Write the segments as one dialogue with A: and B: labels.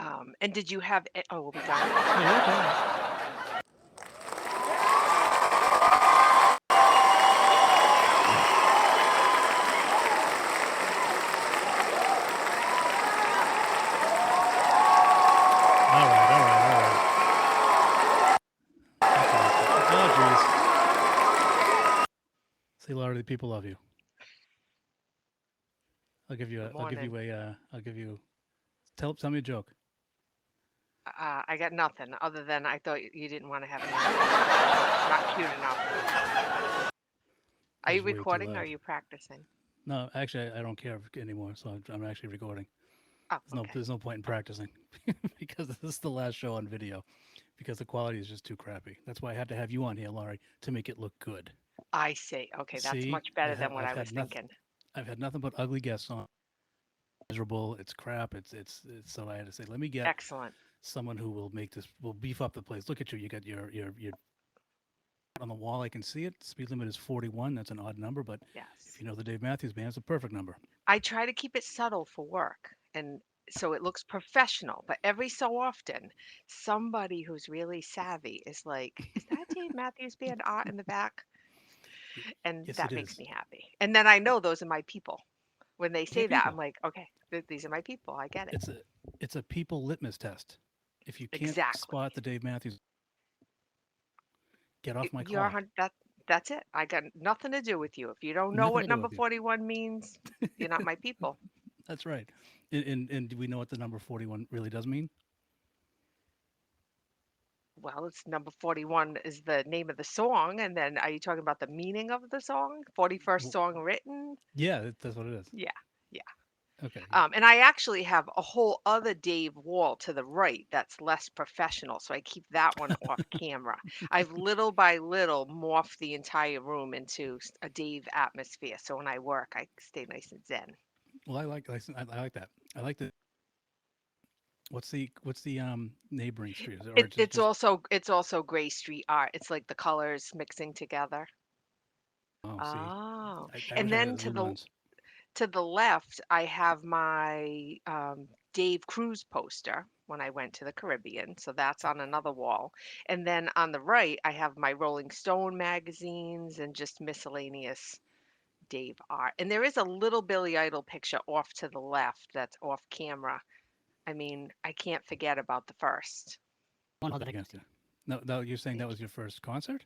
A: And did you have oh, we'll be done?
B: No, you're okay. All right, all right, all right. That's enough. Oh, jeez. See, Laura, the people love you. I'll give you
A: Good
B: a. I'll give
A: morning.
B: you a. I'll give you. Tell me a joke.
A: I got nothing other than I thought you didn't want to have any opinions. Not cute enough. Are
B: This
A: you
B: is way too
A: recording or are
B: loud.
A: you practicing?
B: No, actually, I don't care anymore. So I'm actually recording.
A: Oh,
B: There's no.
A: okay.
B: There's no point in practicing because this is the last show on video because the quality is just too crappy. That's why I had to have you on here, Laurie, to make it look good.
A: I see. Okay, that's
B: See,
A: much better than what
B: I've
A: I was
B: had nothing.
A: thinking.
B: I've had nothing but ugly guests on. Miserable. It's crap. It's. So I had to say, let me get
A: Excellent.
B: someone who will make this. Will beef up the place. Look at you. You got your on the wall. I can see it. Speed limit is 41. That's an odd number, but if
A: Yes.
B: you know the Dave Matthews Band, it's a perfect number.
A: I try to keep it subtle for work and so it looks professional, but every so often somebody who's really savvy is like, "Is that Dave Matthews Band art in the back?" And
B: Yes, it
A: that makes
B: is.
A: me happy. And then I know those are my people. When they
B: They're
A: say that, I'm
B: people.
A: like, "Okay, these are my people. I get it."
B: It's a it's a people litmus test. If you can't spot
A: Exactly.
B: the Dave Matthews, get off my
A: You're a
B: clock.
A: hun that's it. I got nothing to do with you. If you don't know
B: Nothing
A: what
B: to do
A: number
B: with you.
A: 41 means, you're not my people.
B: That's right. And do we know what the number 41 really does mean?
A: Well, it's number 41 is the name of the song, and then are you talking about the meaning of the song? 41st
B: Well,
A: song written?
B: yeah, that's what it is.
A: Yeah, yeah.
B: Okay, yeah.
A: And I actually have a whole other Dave wall to the right that's less professional, so I keep that one off camera. I've little by little morphed the entire room into a Dave atmosphere, so when I work, I stay nice and zen.
B: Well, I like that. I like the what's the neighboring street? Is it, or
A: It's also gray street art. It's like the colors mixing together.
B: oh, see,
A: Oh,
B: I
A: and
B: wish I had a
A: then
B: zoom lens.
A: to the left, I have my Dave Cruz poster when I went to the Caribbean. So that's on another wall. And then on the right, I have my Rolling Stone magazines and just miscellaneous Dave art. And there is a little Billy Idol picture off to the left that's off camera. I mean, I can't forget about the first.
B: Hold that against you. No, no, you're saying that
A: Thank
B: was
A: you.
B: your first concert?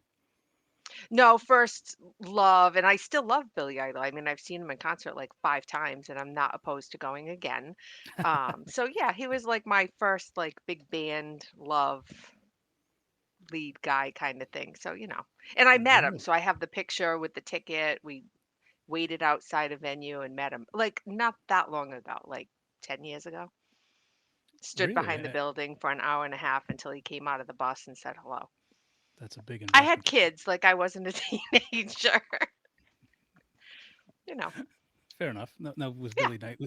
A: No, first love, and I still love Billy Idol. I mean, I've seen him in concert like 5 times, and I'm not opposed to going again. So yeah, he was like my first like big band love lead guy kind of thing. So, and I met him.
B: Really?
A: So I have the picture with the ticket. We waited outside a venue and met him like not that long ago, like 10 years ago. Stood
B: Really?
A: behind the building for an hour and a half until he came out of the bus and said hello.
B: That's a big
A: I had
B: investment.
A: kids, like I wasn't a teenager, you know.
B: Fair enough. No, no, was
A: Yeah.
B: Billy Knight?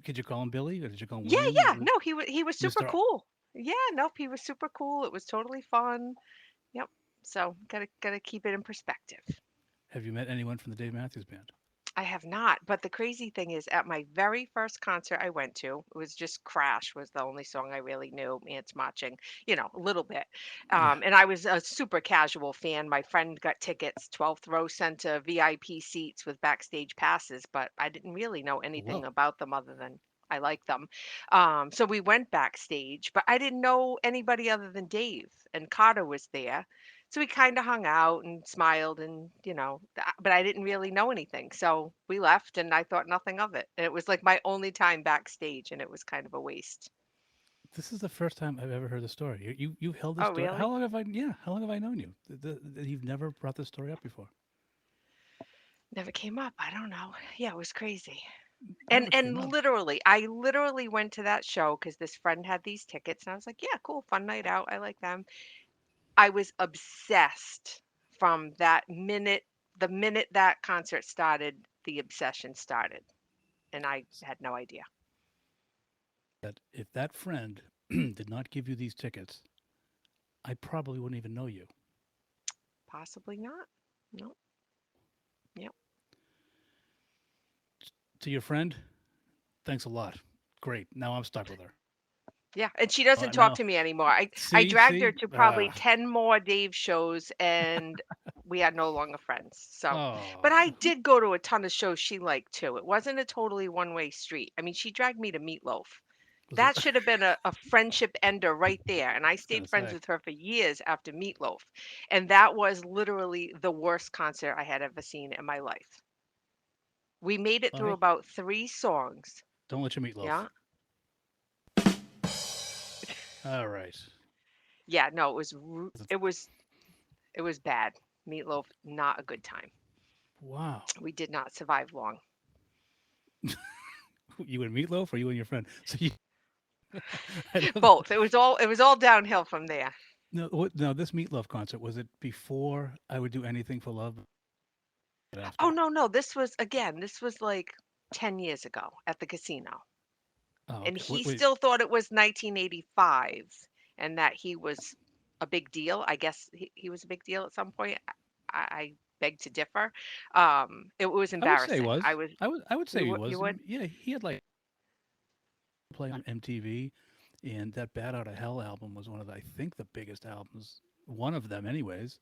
B: Could you call him Billy, or did you call him
A: Yeah,
B: William?
A: yeah. No, he was super
B: Mister,
A: cool. Yeah, nope, he was super cool. It was totally fun. Yep. So gotta keep it in perspective.
B: have you met anyone from the Dave Matthews Band?
A: I have not, but the crazy thing is at my very first concert I went to, it was just Crash was the only song I really knew, Ants Marching, a little bit.
B: Yeah.
A: And I was a super casual fan. My friend got tickets, 12th row center, VIP seats with backstage passes, but I didn't really know anything
B: Well,
A: about them other than I like them. So we went backstage, but I didn't know anybody other than Dave, and Carter was there. So we kind of hung out and smiled and, but I didn't really know anything. So we left and I thought nothing of it. And it was like my only time backstage and it was kind of a waste.
B: this is the first time I've ever heard the story. You held this
A: Oh,
B: story. How
A: really?
B: long have I? Yeah, how long have I known you? You've never brought this story up before.
A: Never came up. I don't know. Yeah, it was crazy. And
B: Never
A: and
B: came up.
A: literally, I literally went to that show because this friend had these tickets and I was like, yeah, cool, fun night out. I like them. I was obsessed from the minute that concert started, the obsession started. And I had no idea.
B: That if that friend did not give you these tickets, I probably wouldn't even know you.
A: Possibly not. No. Yep.
B: To your friend, thanks a lot. Great. Now I'm stuck with her.
A: Yeah, and she doesn't talk
B: No.
A: to me anymore. I
B: See,
A: dragged her
B: see?
A: to probably 10 more Dave shows, and we are no longer friends. So,
B: Oh,
A: but I did go to a ton of shows she liked too. It wasn't a totally one-way street. I mean, she dragged me to Meatloaf.
B: was it
A: That should have been a friendship ender right there. And I
B: gonna
A: stayed friends
B: say.
A: with her for years after Meatloaf. And that was literally the worst concert I had ever seen in my life. We made it through
B: Why?
A: about three songs.
B: Don't let your meatloaf.
A: Yeah.
B: All right.
A: Yeah, no,
B: It's-
A: it was bad. Meatloaf, not a good time.
B: Wow.
A: We did not survive long.
B: You and meatloaf, or you and your friend? So you, I love
A: Both. It was all downhill from there.
B: no. What, no, this meatloaf concert was it before I would do anything for love?
A: Oh
B: After.
A: no, no, this was like 10 years ago at the casino.
B: Oh,
A: And
B: okay.
A: he
B: Wait.
A: still thought it was 1985 and that he was a big deal. I guess he was a big deal at some point. I beg to differ. It was
B: I would say he
A: embarrassing. I
B: was.
A: was
B: I would say
A: you
B: he
A: would you
B: was.
A: would
B: Yeah, he had like play on MTV, and that Bad Out of Hell album was one of the, I think the biggest albums, one of them, anyways.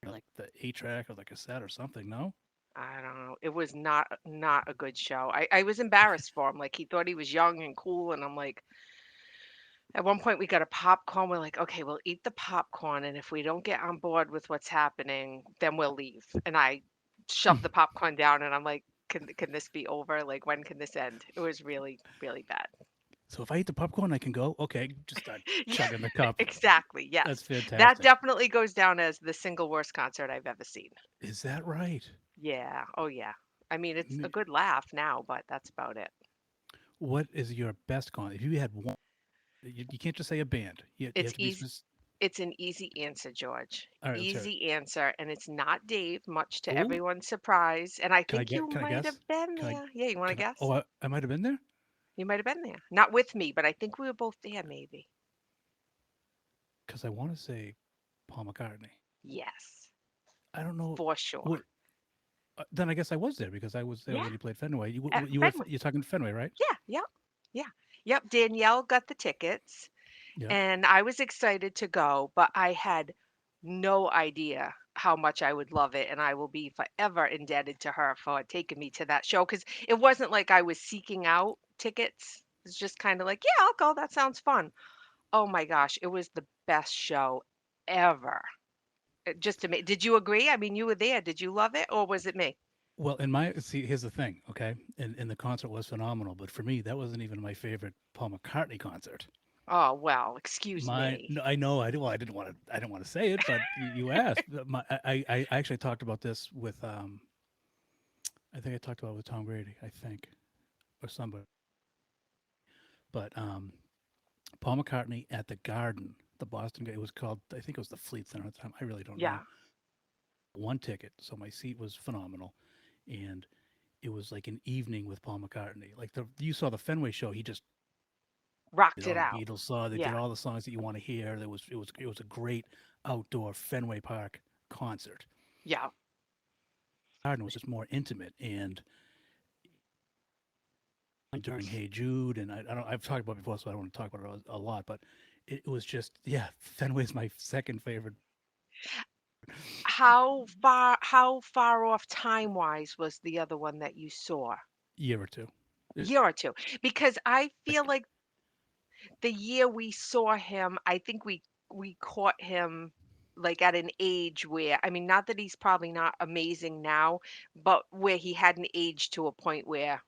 B: Like the 8 track or the cassette or something. No.
A: I don't know. It was not a good show. I was embarrassed for him. Like he thought he was young and cool, and I'm like, at one point we got a popcorn. We're like, okay, we'll eat the popcorn, and if we don't get on board with what's happening, then we'll leave. And I shoved the popcorn down, and I'm like, can this be over? Like, when can this end? It was really really bad.
B: So if I eat the popcorn, I can go. Okay, just start
A: Yeah,
B: chugging the cup.
A: exactly.
B: That's
A: Yes, that
B: fantastic.
A: definitely goes down as the single worst concert I've ever seen.
B: Is that right?
A: Yeah. Oh yeah. I mean, it's a
B: Me-
A: good laugh now, but that's about it.
B: What is your best con? If you had one, you can't just say a band. You
A: It's
B: have to be
A: easy.
B: specific.
A: It's an easy answer, George.
B: All right, let's hear it.
A: Easy answer, and it's not Dave, much to
B: Oh,
A: everyone's surprise. And I
B: can I
A: think you
B: get? Can I
A: might
B: guess?
A: have been
B: Can I?
A: there. Yeah, you want to
B: Can I?
A: guess?
B: Oh, I might have been there
A: You might have been there. Not with me, but I think we were both there, maybe.
B: because I want to say Paul McCartney.
A: Yes,
B: I don't know
A: for sure.
B: what. Then I guess I was there because I was there
A: Yeah,
B: when you played Fenway.
A: at
B: You were
A: Fenway.
B: you're talking Fenway, right?
A: Yeah, yep, yeah, yep. Danielle got the tickets,
B: Yep.
A: and I was excited to go, but I had no idea how much I would love it, and I will be forever indebted to her for taking me to that show because it wasn't like I was seeking out tickets. It's just kind of like, yeah, I'll go. That sounds fun. Oh my gosh, it was the best show ever. Just to me, did you agree? I mean, you were there. Did you love it, or was it me?
B: Well, in my see, here's the thing, okay? And the concert was phenomenal, but for me, that wasn't even my favorite Paul McCartney concert.
A: Oh well, excuse
B: My,
A: me.
B: no, I know, well, I didn't want to say it, but you asked. I actually talked about this with, I think I talked about it with Tom Grady, I think, or somebody. But Paul McCartney at the Garden, the Boston, it was called, I think it was the Fleet Center at the time. I really don't know.
A: Yeah,
B: One ticket, so my seat was phenomenal, and it was like an evening with Paul McCartney. Like you saw the Fenway show, he just did
A: rocked
B: all
A: it
B: the
A: out.
B: Beatles song. They did
A: Yeah,
B: all the songs that you want to hear. It was a great outdoor Fenway Park concert.
A: yeah.
B: Garden was just more intimate, and during Hey Jude, and I don't I've talked about it before, so I don't want to talk about it a lot, but it was just yeah, Fenway's my second favorite
A: How far off time-wise was the other one that you saw?
B: year or two. It,
A: Year or 2? Because I feel
B: like
A: like the year we saw him, I think we caught him, like, at an age where I mean, not that he's probably not amazing now, but where he hadn't aged to a point where,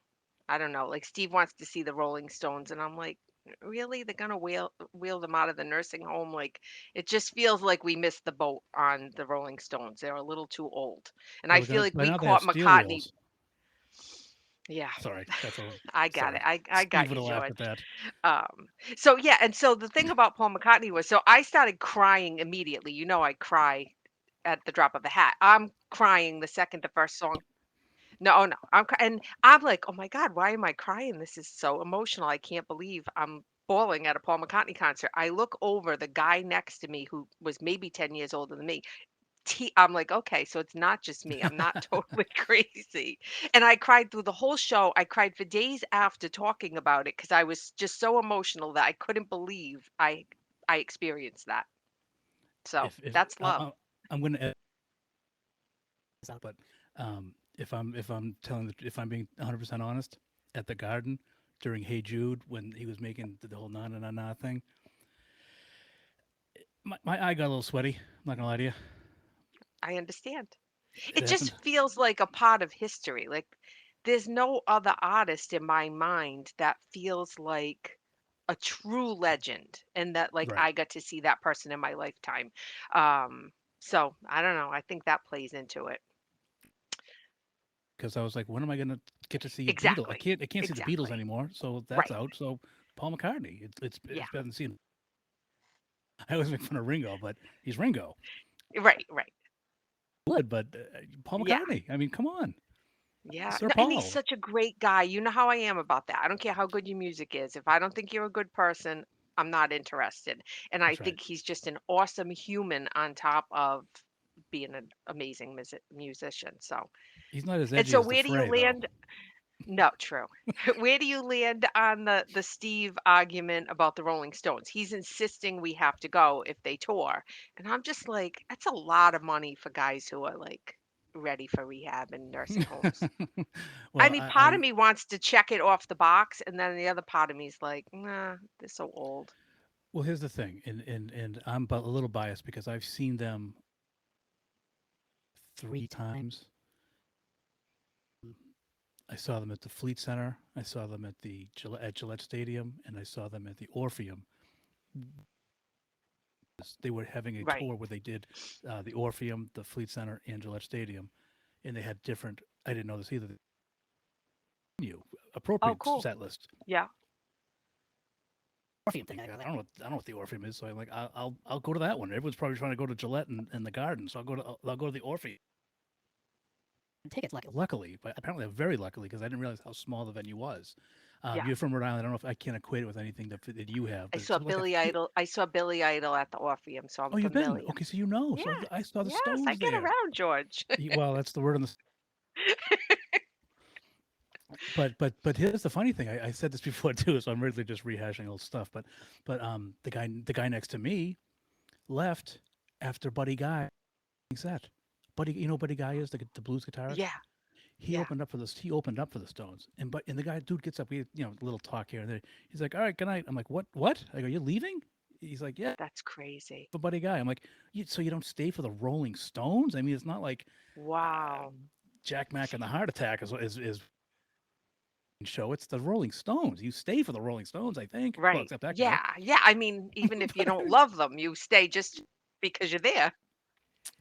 A: I don't know, like, Steve wants to see the Rolling Stones, and I'm like, "Really? They're gonna wheel them out of the nursing home?" Like, it just feels like we missed the boat on the Rolling Stones. They're a little too old, and
B: well,
A: I
B: they're
A: feel
B: gonna
A: like
B: by
A: we
B: now they have
A: caught
B: steel
A: McCartney.
B: wheels.
A: Yeah,
B: Sorry, that's a
A: I got it.
B: sorry.
A: I
B: Steve
A: got
B: would
A: you,
B: have laughed
A: George.
B: at that.
A: So yeah, and so the thing about Paul McCartney was, so I started crying immediately. You know, I cry at the drop of a hat. I'm crying the second the first song. No, oh no, and I'm like, oh my God, why am I crying? This is so emotional. I can't believe I'm bawling at a Paul McCartney concert. I look over the guy next to me who was maybe 10 years older than me. I'm like, "Okay, so it's not just me. I'm not totally crazy." And I cried through the whole show. I cried for days after talking about it because I was just so emotional that I couldn't believe I experienced that. So,
B: If
A: that's love.
B: I'm gonna edit this out, but if I'm telling if I'm being 100% honest, at the Garden during Hey Jude when he was making the whole na na na na thing, my eye got a little sweaty. I'm not gonna lie to you.
A: I understand.
B: It
A: It
B: happened.
A: just feels like a part of history. Like, there's no other artist in my mind that feels like a true legend and that, like,
B: Right.
A: I got to see that person in my lifetime. Um, so I don't know. I think that plays into it.
B: Because I was like, when am I gonna get to see a Beatle?
A: Exactly.
B: I can't see the Beatles
A: Exactly.
B: anymore, so that's
A: Right.
B: out. So Paul McCartney.
A: Yeah.
B: It's better than seeing. I always make fun of Ringo, but he's Ringo.
A: Right. Right.
B: Would, but Paul
A: Yeah.
B: McCartney. I mean, come on,
A: Yeah.
B: Sir
A: No, and he's
B: Paul.
A: such a great guy. You know how I am about that. I don't care how good your music is. If I don't think you're a good person, I'm not interested. And I
B: That's right.
A: think he's just an awesome human on top of being an amazing musician. So,
B: He's not as
A: and
B: edgy
A: so
B: as the
A: where do you
B: Fray, though.
A: land? No, true. Where do you land on the Steve argument about the Rolling Stones? He's insisting we have to go if they tour. And I'm just like, that's a lot of money for guys who are like ready for rehab and nursing homes. I
B: Well,
A: mean, part of me wants to check it off the box, and then the other part of me is like, "Nah, they're so old."
B: well, here's the thing, and I'm a little biased because I've seen them 3 times. I saw them at the Fleet Center. I saw them at the at Gillette Stadium, and I saw them at the Orpheum. They were having a
A: Right.
B: tour where they did the Orpheum, the Fleet Center, and Gillette Stadium, and they had different. I didn't know this either. Menu,
A: Oh,
B: appropriate
A: cool.
B: set list.
A: Yeah.
B: Orpheum thing. I don't know what the Orpheum is. So I'm like, I'll go to that one. Everyone's probably trying to go to Gillette and the Garden, so I'll go to the Orpheum. Tickets, luckily, but apparently very luckily because I didn't realize how small the venue was.
A: Yeah.
B: You're from Rhode Island. I don't know if I can't equate it with anything that you have,
A: I
B: but
A: saw
B: it's like a
A: Billy Idol. I saw Billy Idol at the Orpheum, so I'm
B: oh, you've been
A: familiar.
B: okay, so you know.
A: Yeah.
B: So I saw the
A: Yes, I
B: Stones
A: get
B: there.
A: around, George.
B: Well, that's the word on the. But here's the funny thing. I said this before too, so I'm really just rehashing old stuff. But the guy next to me left after Buddy Guy set. Buddy, you know who Buddy Guy is the blues guitarist.
A: Yeah.
B: He
A: Yeah.
B: opened up for this. He opened up for the Stones, and the guy dude gets up. We a little talk here and there. He's like, "All right, good night." I'm like, "What? What?" I go, "You leaving?" He's like, "Yeah,
A: That's crazy.
B: for Buddy Guy." I'm like, "So you don't stay for the Rolling Stones?" I mean, it's not like uh,
A: Wow.
B: Jack Mack and the Heart Attack is show. It's the Rolling Stones. You stay for the Rolling Stones, I think. Well,
A: Right.
B: except that guy.
A: Yeah. Yeah. I mean, even if you don't love them, you stay just because you're there.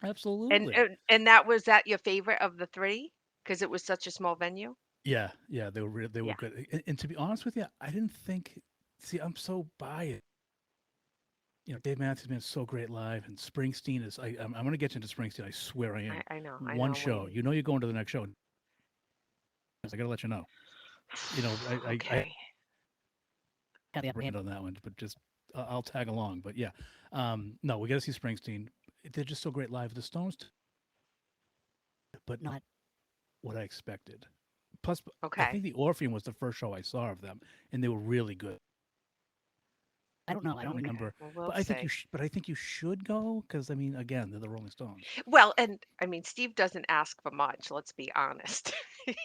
B: Absolutely.
A: And that was that your favorite of the 3? Because it was such a small venue?
B: Yeah, yeah, they were
A: Yeah.
B: good. And to be honest with you, I didn't think. See, I'm so biased. Dave Matthews Band is so great live, and Springsteen is. I'm going to get you into Springsteen. I swear I am.
A: I know. I know.
B: One
A: I'm
B: show,
A: waiting.
B: you're going to the next show. I got to let you know. I
A: Okay.
B: had the upper hand on that one, but just I'll tag along. But yeah, no, we got to see Springsteen. They're just so great live. The Stones, but not what I expected. Plus, I
A: Okay.
B: think the Orpheum was the first show I saw of them, and they were really good. I don't know. I don't
A: Okay.
B: remember,
A: Well, we'll see.
B: but I think you should go because I mean, again, they're the Rolling Stones.
A: Well, and I mean, Steve doesn't ask for much, let's be honest.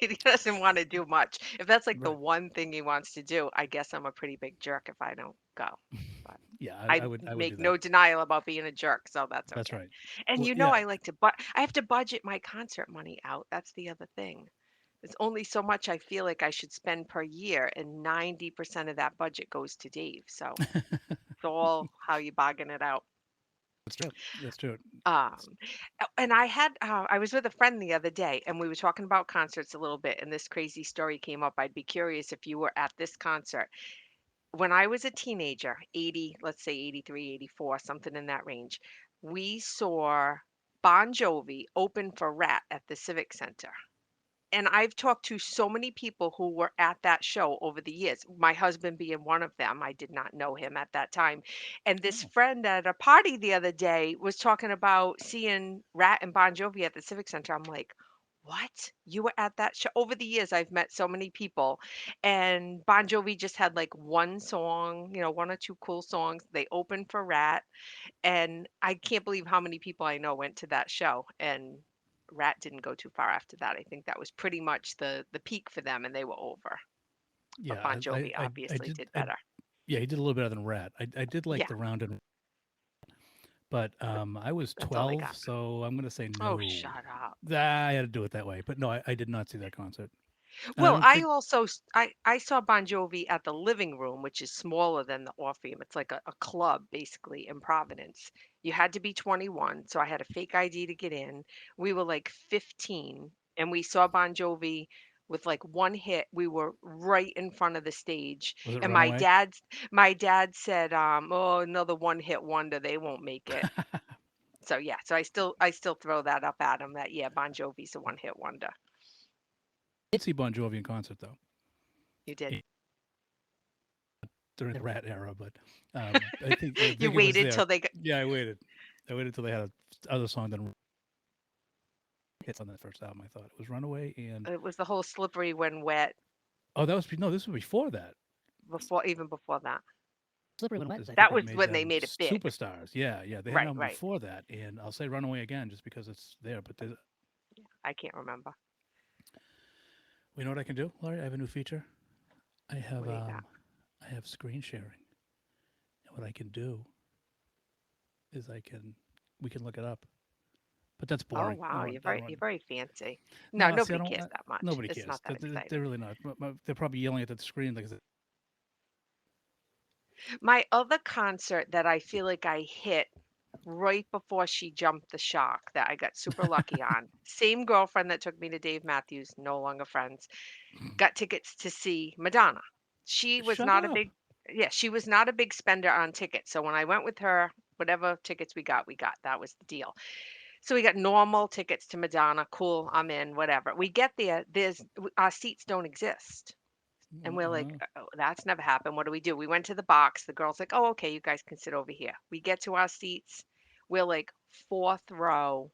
A: He doesn't want to do much. If that's like the
B: Right.
A: one thing he wants to do, I guess I'm a pretty big jerk if I don't go. But
B: Yeah,
A: I
B: I would do
A: make
B: that.
A: no denial about being a jerk, so that's
B: That's
A: okay.
B: right.
A: And
B: Well,
A: you know
B: yeah,
A: I like to but I have to budget my concert money out. That's the other thing. There's only so much I feel like I should spend per year, and 90% of that budget goes to Dave. So it's all how you bargain it out.
B: that's true. That's true.
A: Um, and I was with a friend the other day, and we were talking about concerts a little bit, and this crazy story came up. I'd be curious if you were at this concert. When I was a teenager, 80, let's say 83, 84, something in that range, we saw Bon Jovi open for Rat at the Civic Center. And I've talked to so many people who were at that show over the years, my husband being one of them. I did not know him at that time. And this
B: Oh,
A: friend at a party the other day was talking about seeing Rat and Bon Jovi at the Civic Center. I'm like, what? You were at that show? Over the years, I've met so many people, and Bon Jovi just had like one song, one or two cool songs. They opened for Rat, and I can't believe how many people I know went to that show, and Rat didn't go too far after that. I think that was pretty much the peak for them, and they were over. But
B: yeah,
A: Bon Jovi obviously did better.
B: yeah, he did a little better than Rat. I did like
A: Yeah,
B: the round and but I was
A: that's all they
B: 12,
A: got.
B: so I'm gonna say
A: Oh,
B: no.
A: shut up.
B: I had to do it that way. But no, I did not see that concert, and I
A: Well,
B: don't
A: I
B: think
A: also I saw Bon Jovi at the Living Room, which is smaller than the Orpheum. It's like a club basically in Providence. You had to be 21, so I had a fake ID to get in. We were like 15, and we saw Bon Jovi with like one hit. We were right in front of the stage,
B: was it
A: and
B: Runaway.
A: my dad said, "Oh, another one hit wonder. They won't make it." So yeah, so I still throw that up at him that yeah, Bon Jovi's a one hit wonder.
B: I did see Bon Jovi in concert though
A: You did.
B: eh, during the Rat era, but I
A: You
B: think it was
A: waited
B: there.
A: till they got.
B: Yeah, I waited. I waited till they had a other song than hits on that first album. I thought it was Runaway and
A: It was the whole slippery when wet
B: oh, that was no, this was before that.
A: before even before that.
B: Slippery When Wet is I think
A: That
B: what
A: was
B: made
A: when they
B: them
A: made it big.
B: superstars. Yeah, yeah. They had an
A: Right,
B: album
A: right.
B: before that, and I'll say Runaway again just because it's there. But
A: I can't remember.
B: you know what I can do, Laurie? I have a new feature. I have
A: What do you got?
B: I have screen sharing, and what I can do is we can look it up. But that's
A: Oh
B: boring.
A: wow,
B: I don't
A: you're
B: want.
A: very fancy. No,
B: No, see, I
A: nobody
B: don't.
A: cares that much.
B: Nobody
A: It's not
B: cares.
A: that
B: They're
A: exciting.
B: really not. They're probably yelling at the screen like,
A: My other concert that I feel like I hit right before she jumped the shark that I got super lucky on. Same girlfriend that took me to Dave Matthews, no longer friends, got tickets to see Madonna. She was
B: "Shut
A: not a
B: up."
A: big Yeah, she was not a big spender on tickets. So when I went with her, whatever tickets we got, we got. That was the deal. So we got normal tickets to Madonna. Cool, I'm in, whatever. We get there, our seats don't exist. And we're like,
B: Uh-uh.
A: oh, that's never happened. What do we do? We went to the box. The girl's like, oh, okay, you guys can sit over here. We get to our seats. We're like fourth row.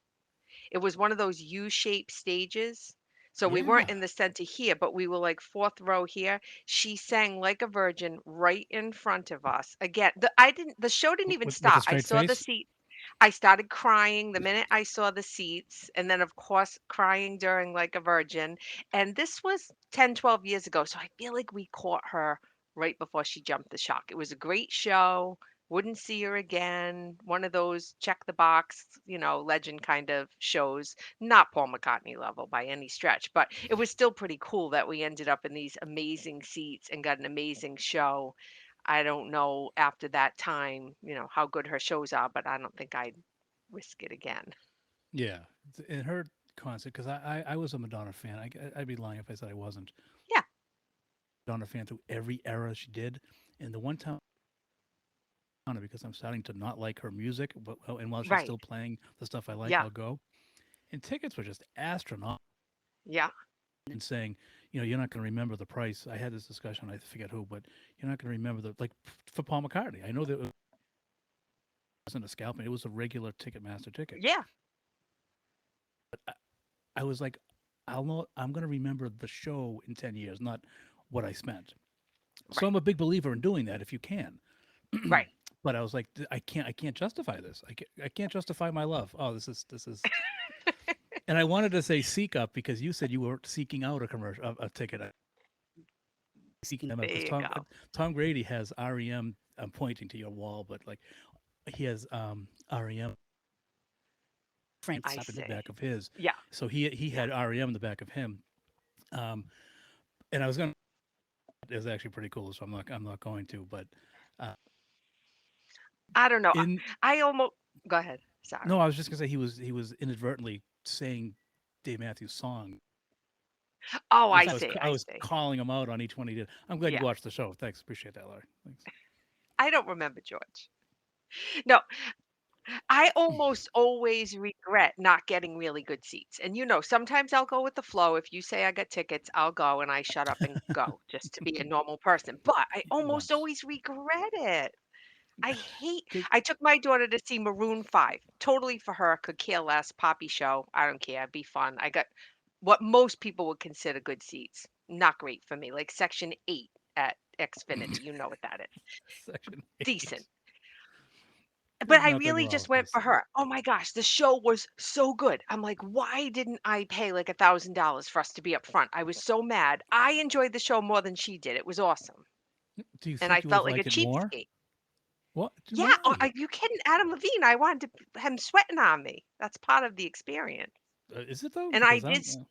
A: It was one of those U-shaped stages. So we weren't
B: Yeah.
A: in the center here, but we were like fourth row here. She sang like a virgin right in front of us. Again, the show didn't even
B: With a
A: start. I
B: straight
A: saw the
B: face.
A: seat. I started crying the minute I saw the seats, and then of course crying during like a virgin. And this was 10, 12 years ago. So I feel like we caught her right before she jumped the shark. It was a great show. Wouldn't see her again. One of those check the box, legend kind of shows. Not Paul McCartney level by any stretch, but it was still pretty cool that we ended up in these amazing seats and got an amazing show. I don't know after that time, how good her shows are, but I don't think I'd risk it again.
B: Yeah, in her concert because I was a Madonna fan. I'd be lying if I said I wasn't.
A: Yeah,
B: Madonna fan through every era she did, and the one time because I'm starting to not like her music, but and while she's
A: right.
B: still playing the stuff I like,
A: Yeah,
B: I'll go. And tickets were just astronomical.
A: yeah,
B: And saying, you're not going to remember the price. I had this discussion. I forget who, but you're not going to remember the like for Paul McCartney. I know that it wasn't a scalping; it was a regular Ticketmaster ticket.
A: yeah,
B: I was like, I'll know. I'm going to remember the show in 10 years, not what I spent. So
A: right,
B: I'm a big believer in doing that if you can.
A: right.
B: But I was like, I can't justify this. I can't justify my love. Oh, this is. And I wanted to say seek up because you said you were seeking out a commercial, a ticket. Seeking them out
A: There
B: because
A: you go.
B: Tom Grady has REM. I'm pointing to your wall, but like he has REM
A: I
B: Frank's up in the
A: see.
B: back of his.
A: Yeah,
B: So he
A: yeah.
B: had REM in the back of him. Um, and I was gonna. It's actually pretty cool, so I'm not going to. But uh,
A: I don't know.
B: in
A: I almost go ahead.
B: no,
A: Sorry.
B: I was just gonna say he was inadvertently saying Dave Matthews' song.
A: Oh, I
B: I was
A: see.
B: I
A: I
B: was
A: see.
B: calling him out on each one he did. I'm glad you
A: Yeah.
B: watched the show. Thanks, appreciate that, Larry. Thanks.
A: I don't remember George. No, I almost always regret not getting really good seats. And sometimes I'll go with the flow. If you say I got tickets, I'll go and I shut up and go just to be a normal person. But I almost
B: Once.
A: always regret it. I hate
B: 'Cause
A: I took my daughter to see Maroon 5. Totally for her, could care less, poppy show. I don't care, be fun. I got what most people would consider good seats. Not great for me, like section 8 at Xfinity. You know what that is.
B: Section
A: Decent.
B: 8.
A: But
B: There's
A: I
B: nothing
A: really
B: wrong
A: just
B: with
A: went
B: this.
A: for her. Oh my gosh, the show was so good. I'm like, why didn't I pay like $1,000 for us to be up front? I was so mad. I enjoyed the show more than she did. It was awesome.
B: Do you
A: And I
B: think you would have
A: felt like a
B: liked it more?
A: cheapskate.
B: What?
A: Yeah, oh,
B: Why?
A: are you kidding? Adam Levine, I wanted to him sweating on me. That's part of the experience.
B: Is it though?
A: And I
B: Because
A: did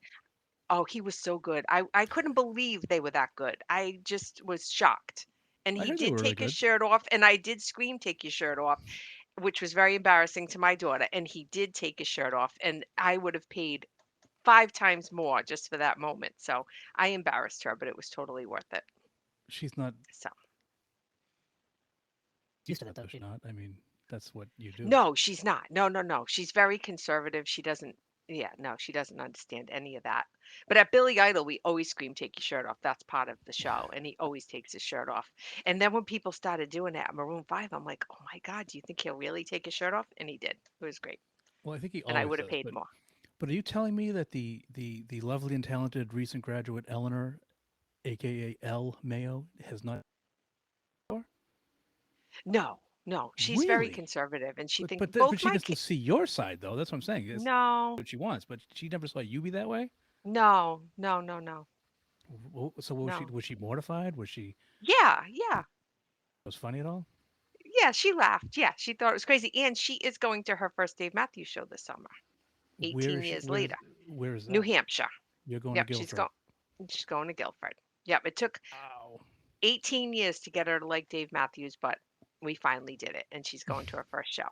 A: oh, he was so good. I couldn't believe they were that good. I just was shocked. And
B: I
A: he
B: heard they
A: did
B: were really
A: take his
B: good.
A: shirt off, and I did scream, "Take your shirt off," which was very embarrassing to my daughter, and he did take his shirt off, and I would have paid 5 times more just for that moment. So, I embarrassed her, but it was totally worth it.
B: She's not
A: So
B: used to that though. She's not. I mean, that's what you do.
A: no, she's not. No, no, no. She's very conservative. She doesn't yeah, no, she doesn't understand any of that. But at Billy Idol, we always scream, "Take your shirt off." That's part of the show, and he always takes his shirt off. And then when people started doing that at Maroon 5, I'm like, "Oh my god, do you think he'll really take his shirt off?" And he did. It was great.
B: Well, I think he
A: And I
B: always
A: would have
B: does.
A: paid
B: But
A: more.
B: are you telling me that the lovely and talented recent graduate Eleanor, aka L Mayo, has not?
A: No, no, she's very
B: Really?
A: conservative, and she
B: But
A: thinks
B: but
A: both
B: she
A: my
B: gets to
A: ki
B: see your side though. That's what I'm saying. It's
A: No,
B: what she wants. But she never saw you be that way.
A: no, no, no, no,
B: So what was she?
A: no.
B: Was she mortified? Was she?
A: Yeah, yeah.
B: Was funny at all?
A: Yeah, she laughed. Yeah, she thought it was crazy, and she is going to her first Dave Matthews show this summer,
B: Where
A: 18
B: is she?
A: years later.
B: Where is
A: New
B: that?
A: Hampshire.
B: You're going to
A: Yep, she's
B: Guilford.
A: go she's going to Guilford. Yep, it took
B: Wow.
A: 18 years to get her to like Dave Matthews, but we finally did it, and she's going to her first show.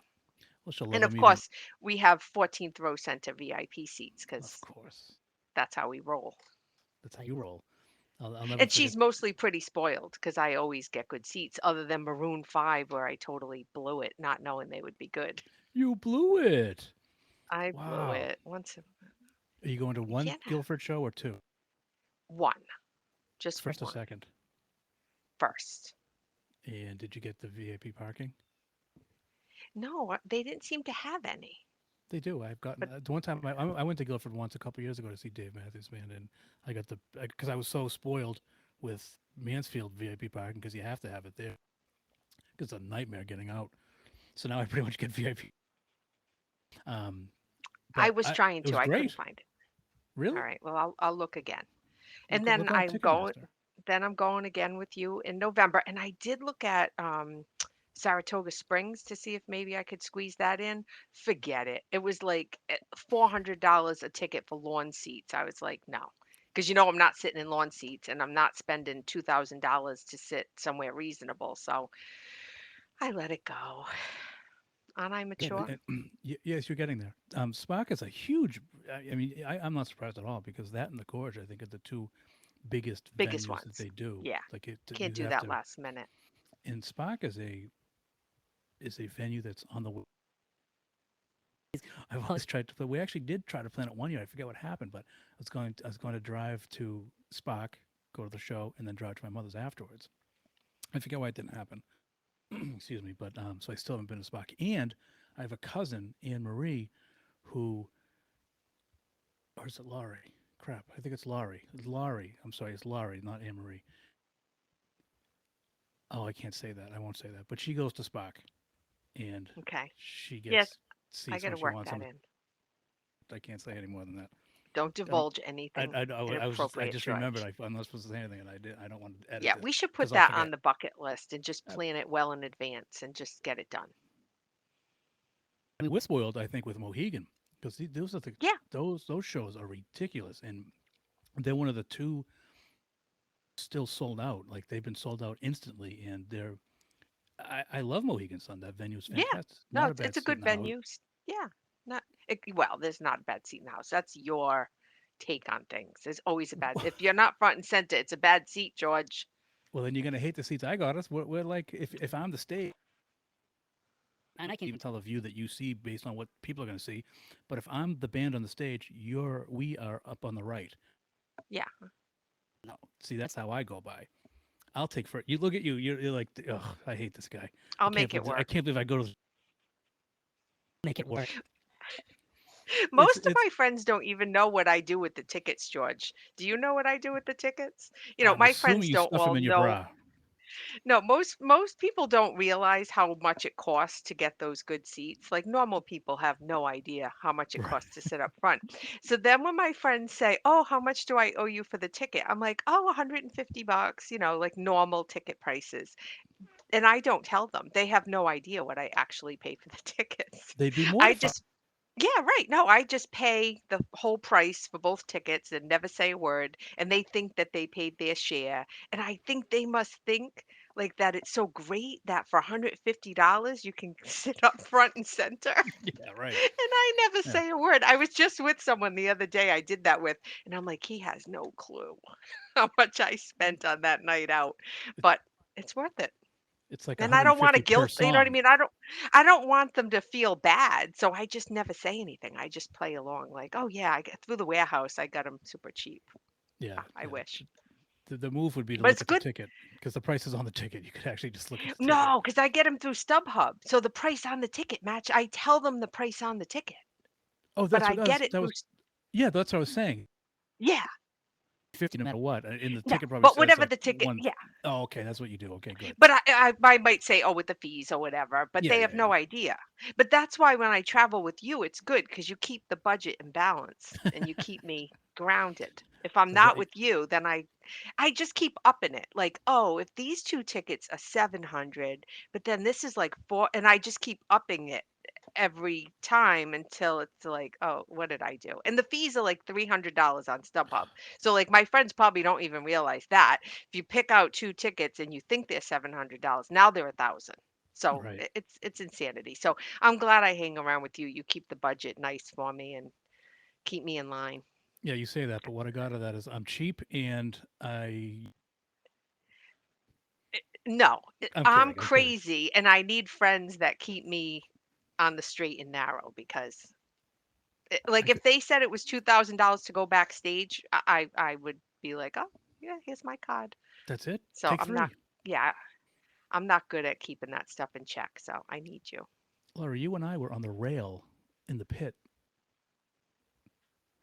B: Well, she'll love
A: And
B: him
A: of
B: even.
A: course, we have 14th row center VIP seats
B: Of
A: because
B: course.
A: that's how we roll.
B: That's how you roll. I'll never
A: And
B: forget.
A: she's mostly pretty spoiled because I always get good seats, other than Maroon 5, where I totally blew it, not knowing they would be good.
B: You blew it.
A: I blew
B: Wow.
A: it once.
B: Are you going to
A: You
B: one
A: can't have
B: Guilford show or two?
A: one, just
B: First or
A: one
B: second?
A: first.
B: And did you get the VIP parking?
A: No, they didn't seem to have any.
B: They do. I've gotten
A: But
B: the one time I went to Guilford once a couple years ago to see Dave Matthews Band, and I got the because I was so spoiled with Mansfield VIP parking because you have to have it there because it's a nightmare getting out. So now I pretty much get VIP. Um,
A: I
B: but
A: was trying
B: it
A: to,
B: was
A: I couldn't
B: great.
A: find it. All
B: Really?
A: right, well, I'll look again. And then
B: Look on Ticketmaster.
A: I'm going again with you in November. And I did look at Saratoga Springs to see if maybe I could squeeze that in. Forget it. It was like $400 a ticket for lawn seats. I was like, no. Because I'm not sitting in lawn seats and I'm not spending $2,000 to sit somewhere reasonable. So I let it go. Aren't I mature?
B: Yes, you're getting there. Spock is a huge. I mean, I'm not surprised at all because that and the Gorge, I think, are the two biggest
A: Biggest
B: venues that
A: ones.
B: they do.
A: Yeah.
B: Like
A: Can't
B: you
A: do
B: have
A: that
B: to.
A: last minute.
B: And Spock is a venue that's on the. I've always tried to play. We actually did try to plan it one year. I forget what happened, but I was going to drive to Spock, go to the show, and then drive to my mother's afterwards. I forget why it didn't happen. Excuse me, but so I still haven't been to Spock. And I have a cousin, Anne Marie, who or is it Laurie? Crap, I think it's Laurie. It's Laurie. I'm sorry, it's Laurie, not Anne Marie. Oh, I can't say that. I won't say that. But she goes to Spock, and
A: Okay.
B: she
A: Yes,
B: gets
A: I
B: seats
A: got
B: when
A: to
B: she
A: work
B: wants
A: that
B: them.
A: in.
B: I can't say any more than that.
A: Don't
B: Um,
A: divulge
B: I,
A: anything
B: I, I was just I
A: inappropriate,
B: just remembered
A: George.
B: I'm not supposed to say anything, and I did. I don't want to edit
A: Yeah,
B: this
A: we should
B: because
A: put
B: I'll
A: that on
B: forget.
A: the bucket list and just
B: Uh,
A: plan it well in advance and just get it done.
B: we're spoiled, I think, with Mohegan because those are
A: Yeah,
B: those shows are ridiculous, and they're one of the two still sold out. Like they've been sold out instantly, and I love Mohegan Sun. That venue is
A: yeah.
B: fantastic.
A: No,
B: Not a
A: it's
B: bad
A: a
B: seat
A: good
B: in the house.
A: venue. Yeah, not well. There's not a bad seat in the house. That's your take on things. There's always a bad. If you're not front and center, it's a bad seat, George.
B: Well, then you're gonna hate the seats I got us. We're like if I'm the stage, and I can't even tell the view that you see based on what people are going to see. But if I'm the band on the stage, we are up on the right.
A: Yeah,
B: No, see, that's how I go by. I'll take for you. Look at you. You're like, oh, I hate this guy.
A: I'll make it
B: I
A: work.
B: can't believe I go to make it work.
A: Most of
B: It's.
A: my friends don't even know what I do with the tickets, George. Do you know what I do with the tickets?
B: I'm
A: My
B: assuming
A: friends
B: you
A: don't
B: stuff them
A: all
B: in your
A: know.
B: bra.
A: No, most people don't realize how much it costs to get those good seats. Like normal people have no idea how much it
B: Right.
A: costs to sit up front. So then when my friends say, "Oh, how much do I owe you for the ticket?" I'm like, "Oh, $150, like normal ticket prices." And I don't tell them. They have no idea what I actually pay for the tickets.
B: They'd be
A: I
B: mortified.
A: just Yeah, right. No, I just pay the whole price for both tickets and never say a word. And they think that they paid their share. And I think they must think like that it's so great that for $150 you can sit up front and center.
B: Yeah, right.
A: And I never
B: Yeah.
A: say a word. I was just with someone the other day I did that with, and I'm like, he has no clue how much I spent on that night out. But it's worth it.
B: It's like
A: And I don't wanna
B: 150 per
A: guilt, you know what I
B: song.
A: mean? I don't want them to feel bad, so I just never say anything. I just play along like, "Oh, yeah, I get through the warehouse, I got them super cheap."
B: Yeah,
A: I
B: yeah.
A: wish.
B: The move would be to
A: But
B: look
A: it's
B: at the
A: good.
B: ticket because the price is on the ticket. You could actually just look at the ticket.
A: No, because I get them through StubHub, so the price on the ticket match I tell them the price on the ticket,
B: Oh,
A: but
B: that's
A: I
B: what
A: get it
B: that
A: through
B: was.
A: s
B: Yeah, that's what I was saying.
A: Yeah,
B: 50 no matter what. And the
A: yeah,
B: ticket probably
A: but
B: says
A: whatever
B: like
A: the ticket
B: one.
A: yeah.
B: Oh, okay. That's what you do. Okay, good.
A: But I might say, "Oh, with the fees or whatever," but
B: Yeah,
A: they
B: yeah,
A: have
B: yeah.
A: no idea. But that's why when I travel with you, it's good because you keep the budget in balance and you keep me grounded. If I'm
B: Because
A: not with you, then I just keep upping it. Like, "Oh, if these 2 tickets are 700, but then this is like 4," and I just keep upping it every time until it's like, "Oh, what did I do?" And the fees are like $300 on StubHub. So, like, my friends probably don't even realize that. If you pick out 2 tickets and you think they're $700, now they're 1,000. So,
B: right.
A: it's insanity. So, I'm glad I hang around with you. You keep the budget nice for me and keep me in line.
B: Yeah, you say that, but what I got out of that is I'm cheap and I.
A: No,
B: I'm
A: I'm
B: kidding. I'm kidding.
A: crazy and I need friends that keep me on the straight and narrow because
B: I
A: like
B: could.
A: if they said it was $2,000 to go backstage, I would be like, "Oh, yeah, here's my card."
B: That's it.
A: So
B: Take
A: I'm not
B: three.
A: yeah, I'm not good at keeping that stuff in check, so I need you.
B: Laura, you and I were on the rail in the pit.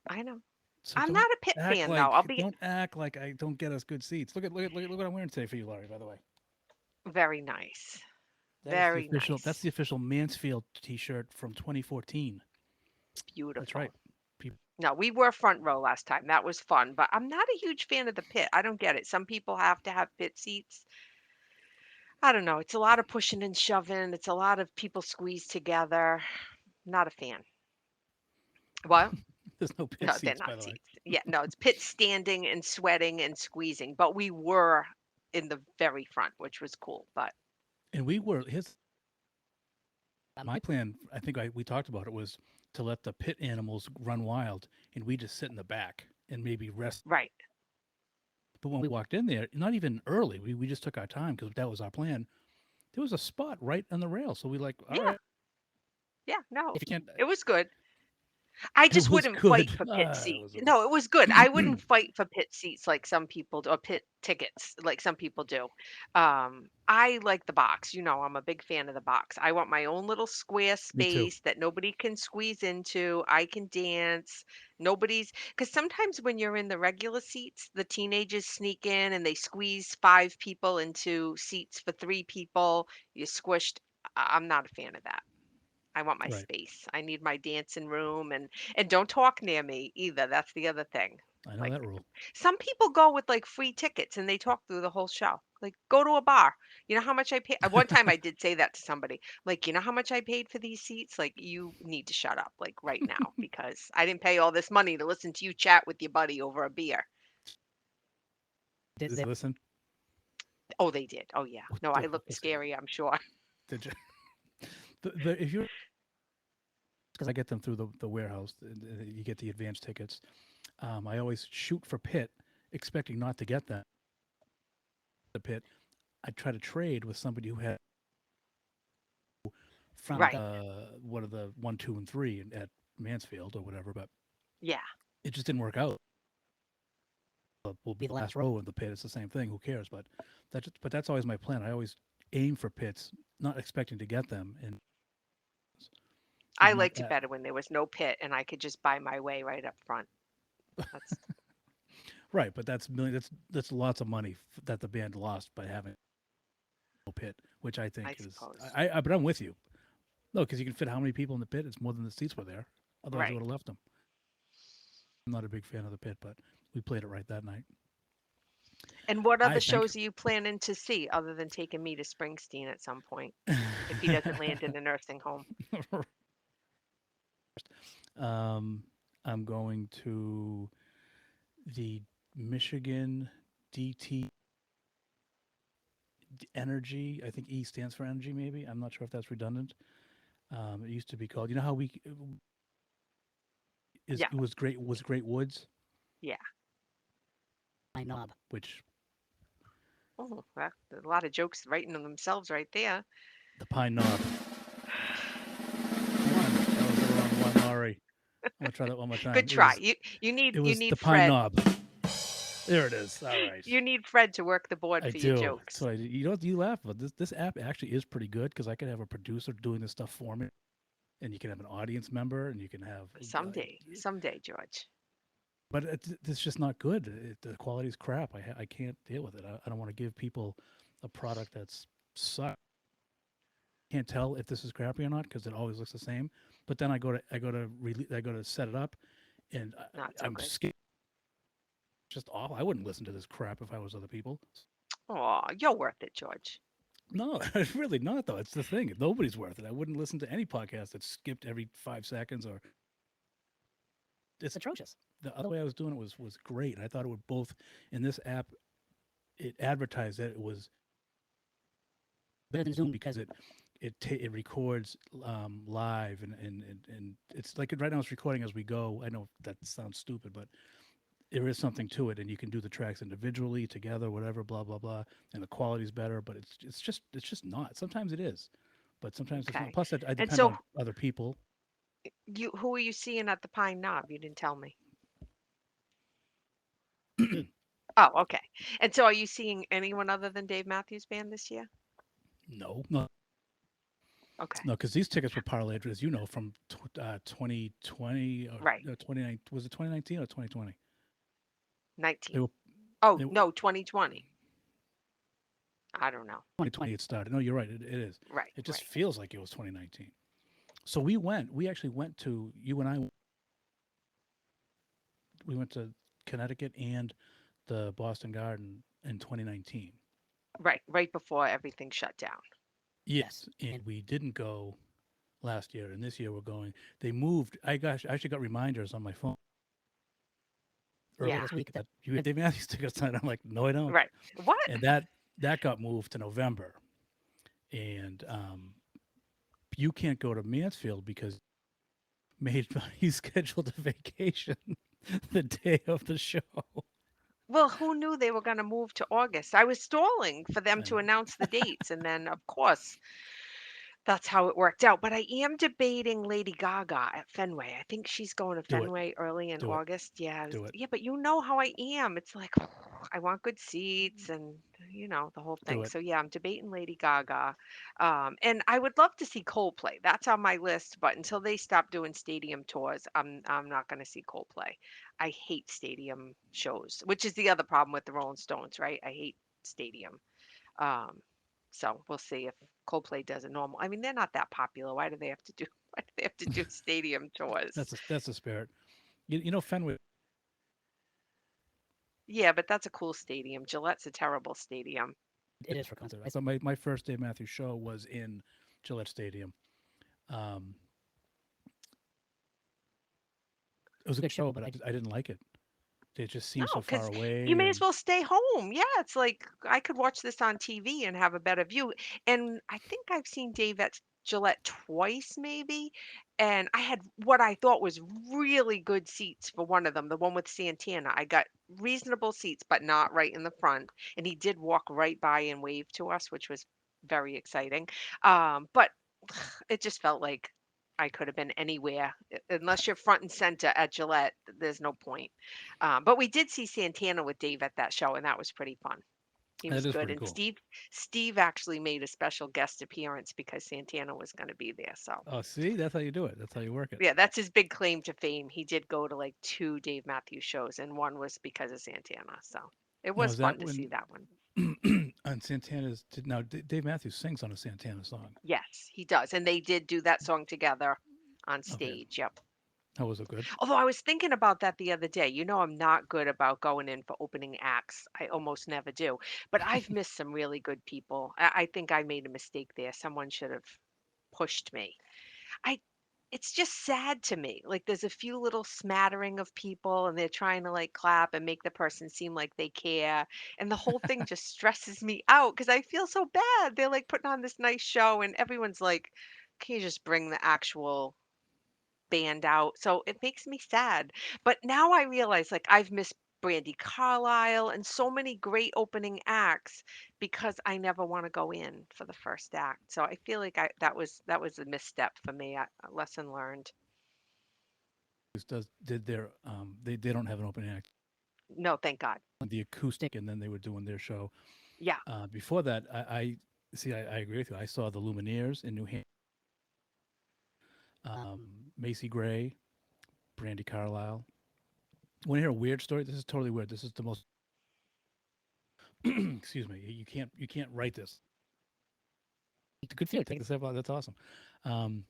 A: I know.
B: So
A: I'm not a Pitt fan though. I'll be
B: don't act like I don't get us good seats. Look what I'm wearing today for you, Laurie. By the way,
A: very nice.
B: that is
A: Very
B: that's
A: nice.
B: the official Mansfield T-shirt from 2014. That's right.
A: Beautiful.
B: People,
A: No, we were front row last time. That was fun, but I'm not a huge fan of the pit. I don't get it. Some people have to have pit seats. I don't know. It's a lot of pushing and shoving. It's a lot of people squeezed together. Not a fan. What?
B: there's no pit
A: No, they're
B: seats, by
A: not
B: the way.
A: seats. Yeah, no, it's pit standing and sweating and squeezing. But we were in the very front, which was cool. But
B: And we were his. My plan, I think we talked about it, was to let the pit animals run wild, and we just sit in the back and maybe rest.
A: right.
B: But when we walked in there, not even early, we just took our time because that was our plan. There was a spot right on the rail, so we like, all
A: Yeah.
B: right,
A: Yeah. No,
B: if you can't,
A: it was good. I
B: it
A: just
B: was
A: wouldn't fight
B: good.
A: for pit
B: It
A: seat.
B: was
A: No, it was good. I
B: okay.
A: wouldn't fight for pit seats like some people do, or pit tickets like some people do. I like the box. I'm a big fan of the box. I want my own little square
B: Me too.
A: space that nobody can squeeze into. I can dance. Because sometimes when you're in the regular seats, the teenagers sneak in and they squeeze 5 people into seats for 3 people. You're squished. I'm not a fan of that. I want my
B: Right.
A: space. I need my dancing room and don't talk near me either. That's the other thing.
B: I know
A: Like
B: that rule.
A: some people go with like free tickets and they talk through the whole show. Like go to a bar. You know how much I pay? One time I did say that to somebody. Like, you know how much I paid for these seats? Like you need to shut up like right now because I didn't pay all this money to listen to you chat with your buddy over a beer.
B: Did they listen?
A: Oh, they did. Oh yeah.
B: What
A: No,
B: the
A: I
B: fuck
A: looked
B: was that?
A: scary, I'm sure.
B: Did you? If you're because I get them through the warehouse, you get the advance tickets. I always shoot for pit, expecting not to get them. The pit, I try to trade with somebody who had
A: Right.
B: what are the 1, 2, and 3 at Mansfield or whatever, but
A: Yeah.
B: it just didn't work out. Will be the last row of the pit. It's the same thing. Who cares? But that's always my plan. I always aim for pits, not expecting to get them, and
A: I
B: I'm not
A: liked it
B: that
A: better when there was no pit and I could just buy my way right up front. That's
B: right. But that's million. That's lots of money that the band lost by having no pit, which I
A: I
B: think is.
A: suppose.
B: But I'm with you. No, because you can fit how many people in the pit? It's more than the seats were there. Otherwise, I
A: Right.
B: would have left them. I'm not a big fan of the pit, but we played it right that night.
A: And what
B: I
A: other
B: think.
A: shows are you planning to see other than taking me to Springsteen at some point if he doesn't land in a nursing home?
B: um, I'm going to the Michigan DT Energy. I think E stands for energy. Maybe I'm not sure if that's redundant. It used to be called. You know how we is
A: Yeah.
B: it was Great Woods,
A: Yeah.
B: which
A: Oh, that's a lot of jokes writing on themselves right there.
B: the Pine Knob. Hold on, that was the wrong one, Laurie. I'm gonna try that one more time.
A: Good try. You need
B: It
A: you
B: was the
A: need
B: Pine
A: Fred.
B: Knob. There it is. All right.
A: You need Fred to work the board
B: I
A: for your
B: do.
A: jokes
B: So you know you laugh, but this app actually is pretty good because I could have a producer doing this stuff for me, and you can have an audience member, and you can have.
A: someday. Someday, George.
B: But it's just not good. The quality is crap. I can't deal with it. I don't want to give people a product that's suck. Can't tell if this is crappy or not because it always looks the same. But then I go to set it up, and
A: Not so
B: I'm
A: good.
B: scared. Just awful. I wouldn't listen to this crap if I was other people.
A: Oh, you're worth it, George.
B: No, it's really not though. It's the thing. Nobody's worth it. I wouldn't listen to any podcast that skipped every 5 seconds or it's atrocious. The other way I was doing it was great. I thought it would both in this app it advertised that it was better than Zoom because it records live and it's like right now it's recording as we go. I know that sounds stupid, but there is something to it, and you can do the tracks individually, together, whatever, blah blah blah, and the quality's better. But it's just not. Sometimes it is, but sometimes it's not.
A: Okay.
B: Plus, I
A: And
B: depend
A: so
B: on other people.
A: you who are you seeing at the Pine Knob? You didn't tell me. Oh, okay. And so are you seeing anyone other than Dave Matthews Band this year?
B: No, no,
A: Okay.
B: no, because these tickets were parlayed, as you know, from 2020 or
A: Right.
B: 29. Was it 2019 or 2020? They
A: 19.
B: were
A: Oh,
B: they were
A: no, 2020. I don't know.
B: 2020. It started. No, you're right. It is.
A: Right,
B: It just
A: right.
B: feels like it was 2019. So we went. We actually went to you and I. We went to Connecticut and the Boston Garden in 2019.
A: Right, right before everything shut down.
B: Yes, and we didn't go last year, and this year we're going. They moved. I actually got reminders on my phone earlier
A: Yeah.
B: this week that you have Dave Matthews tickets tonight. I'm like, no, I don't.
A: Right. What?
B: And that got moved to November, and you can't go to Mansfield because made he scheduled a vacation the day of the show.
A: Well, who knew they were going to move to August? I was stalling for them
B: I
A: to
B: know.
A: announce the dates. And then, of course, that's how it worked out. But I am debating Lady Gaga at Fenway. I think she's going to
B: Do it.
A: Fenway early in
B: Do it.
A: August. Yeah,
B: Do it.
A: yeah, but you know how I am. It's like I want good seats and the whole
B: Do
A: thing.
B: it.
A: So yeah, I'm debating Lady Gaga. And I would love to see Coldplay. That's on my list, but until they stop doing stadium tours, I'm not going to see Coldplay. I hate stadium shows, which is the other problem with the Rolling Stones, right? I hate stadium. Um, so we'll see if Coldplay does a normal. I mean, they're not that popular. Why do they have to do? Why do they have to do stadium tours?
B: That's the spirit. You know Fenway.
A: Yeah, but that's a cool stadium. Gillette's a terrible stadium.
B: It is for concert. I thought my first Dave Matthews show was in Gillette Stadium. Um, it was a good show, but I didn't like it. It just seemed so
A: No,
B: far
A: because you
B: away,
A: may as
B: and
A: well stay home. Yeah, it's like I could watch this on TV and have a better view. And I think I've seen Dave at Gillette twice, maybe. And I had what I thought was really good seats for one of them, the one with Santana. I got reasonable seats, but not right in the front. And he did walk right by and wave to us, which was very exciting. But it just felt like I could have been anywhere. Unless you're front and center at Gillette, there's no point. But we did see Santana with Dave at that show, and that was pretty fun. He
B: That
A: was
B: is
A: good.
B: pretty
A: And
B: cool.
A: Steve actually made a special guest appearance because Santana was going to be there. So
B: Oh, see, that's how you do it. That's how you work it.
A: yeah, that's his big claim to fame. He did go to like two Dave Matthews shows, and one was because of Santana. So it
B: Now,
A: was
B: is
A: fun
B: that
A: to see
B: when
A: that one.
B: on Santana's? Now, Dave Matthews sings on a Santana song.
A: Yes, he does. And they did do that song together on
B: Okay,
A: stage. Yep.
B: how was it good?
A: Although I was thinking about that the other day. You know, I'm not good about going in for opening acts. I almost never do. But I've missed some really good people. I think I made a mistake there. Someone should have pushed me. I it's just sad to me. Like there's a few little smattering of people and they're trying to like clap and make the person seem like they care. And the whole thing just stresses me out because I feel so bad. They're like putting on this nice show and everyone's like, can you just bring the actual band out? So it makes me sad. But now I realize like I've missed Brandy Carlisle and so many great opening acts because I never want to go in for the first act. So I feel like that was a misstep for me. A lesson learned.
B: This does did their they don't have an opening act.
A: No, thank God.
B: The acoustic, and then they were doing their show.
A: Yeah.
B: Before that, I see. I agree with you. I saw the Lumineers in New Hampshire. Macy Gray, Brandy Carlisle. Want to hear a weird story? This is totally weird. This is the most. Excuse me. You can't write this. Good for you. Take the step out. That's awesome. Um,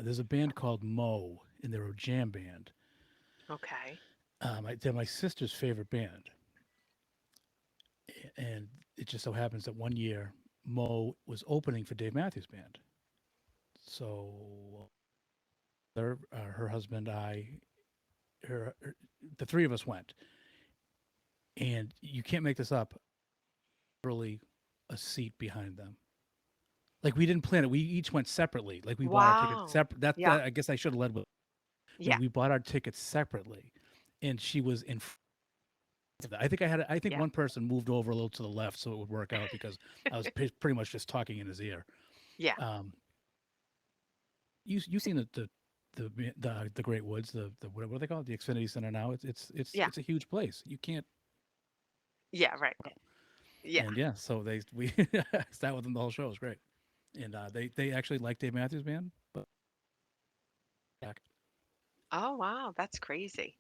B: there's a band called Mo, and they're a jam band.
A: Okay.
B: They're my sister's favorite band, and it just so happens that one year Mo was opening for Dave Matthews Band. So her husband, her, the three of us went, and you can't make this up. Literally, a seat behind them. Like we didn't plan it. We each went separately. Like we bought our tickets
A: Wow.
B: separate. That,
A: Yeah.
B: that I guess I should have led with.
A: Yeah.
B: We bought our tickets separately, and she was in. I think I had. I think
A: Yeah.
B: one person moved over a little to the left so it would work out because I was pretty much just talking in his ear.
A: Yeah.
B: Um, you seen the Great Woods, the what do they call it? The Xfinity Center now.
A: Yeah.
B: It's a huge place. You can't.
A: Yeah. Right. Yeah.
B: And yeah, so we sat with them the whole show. It was great. And they actually like Dave Matthews Band, but back.
A: Oh, wow, that's crazy.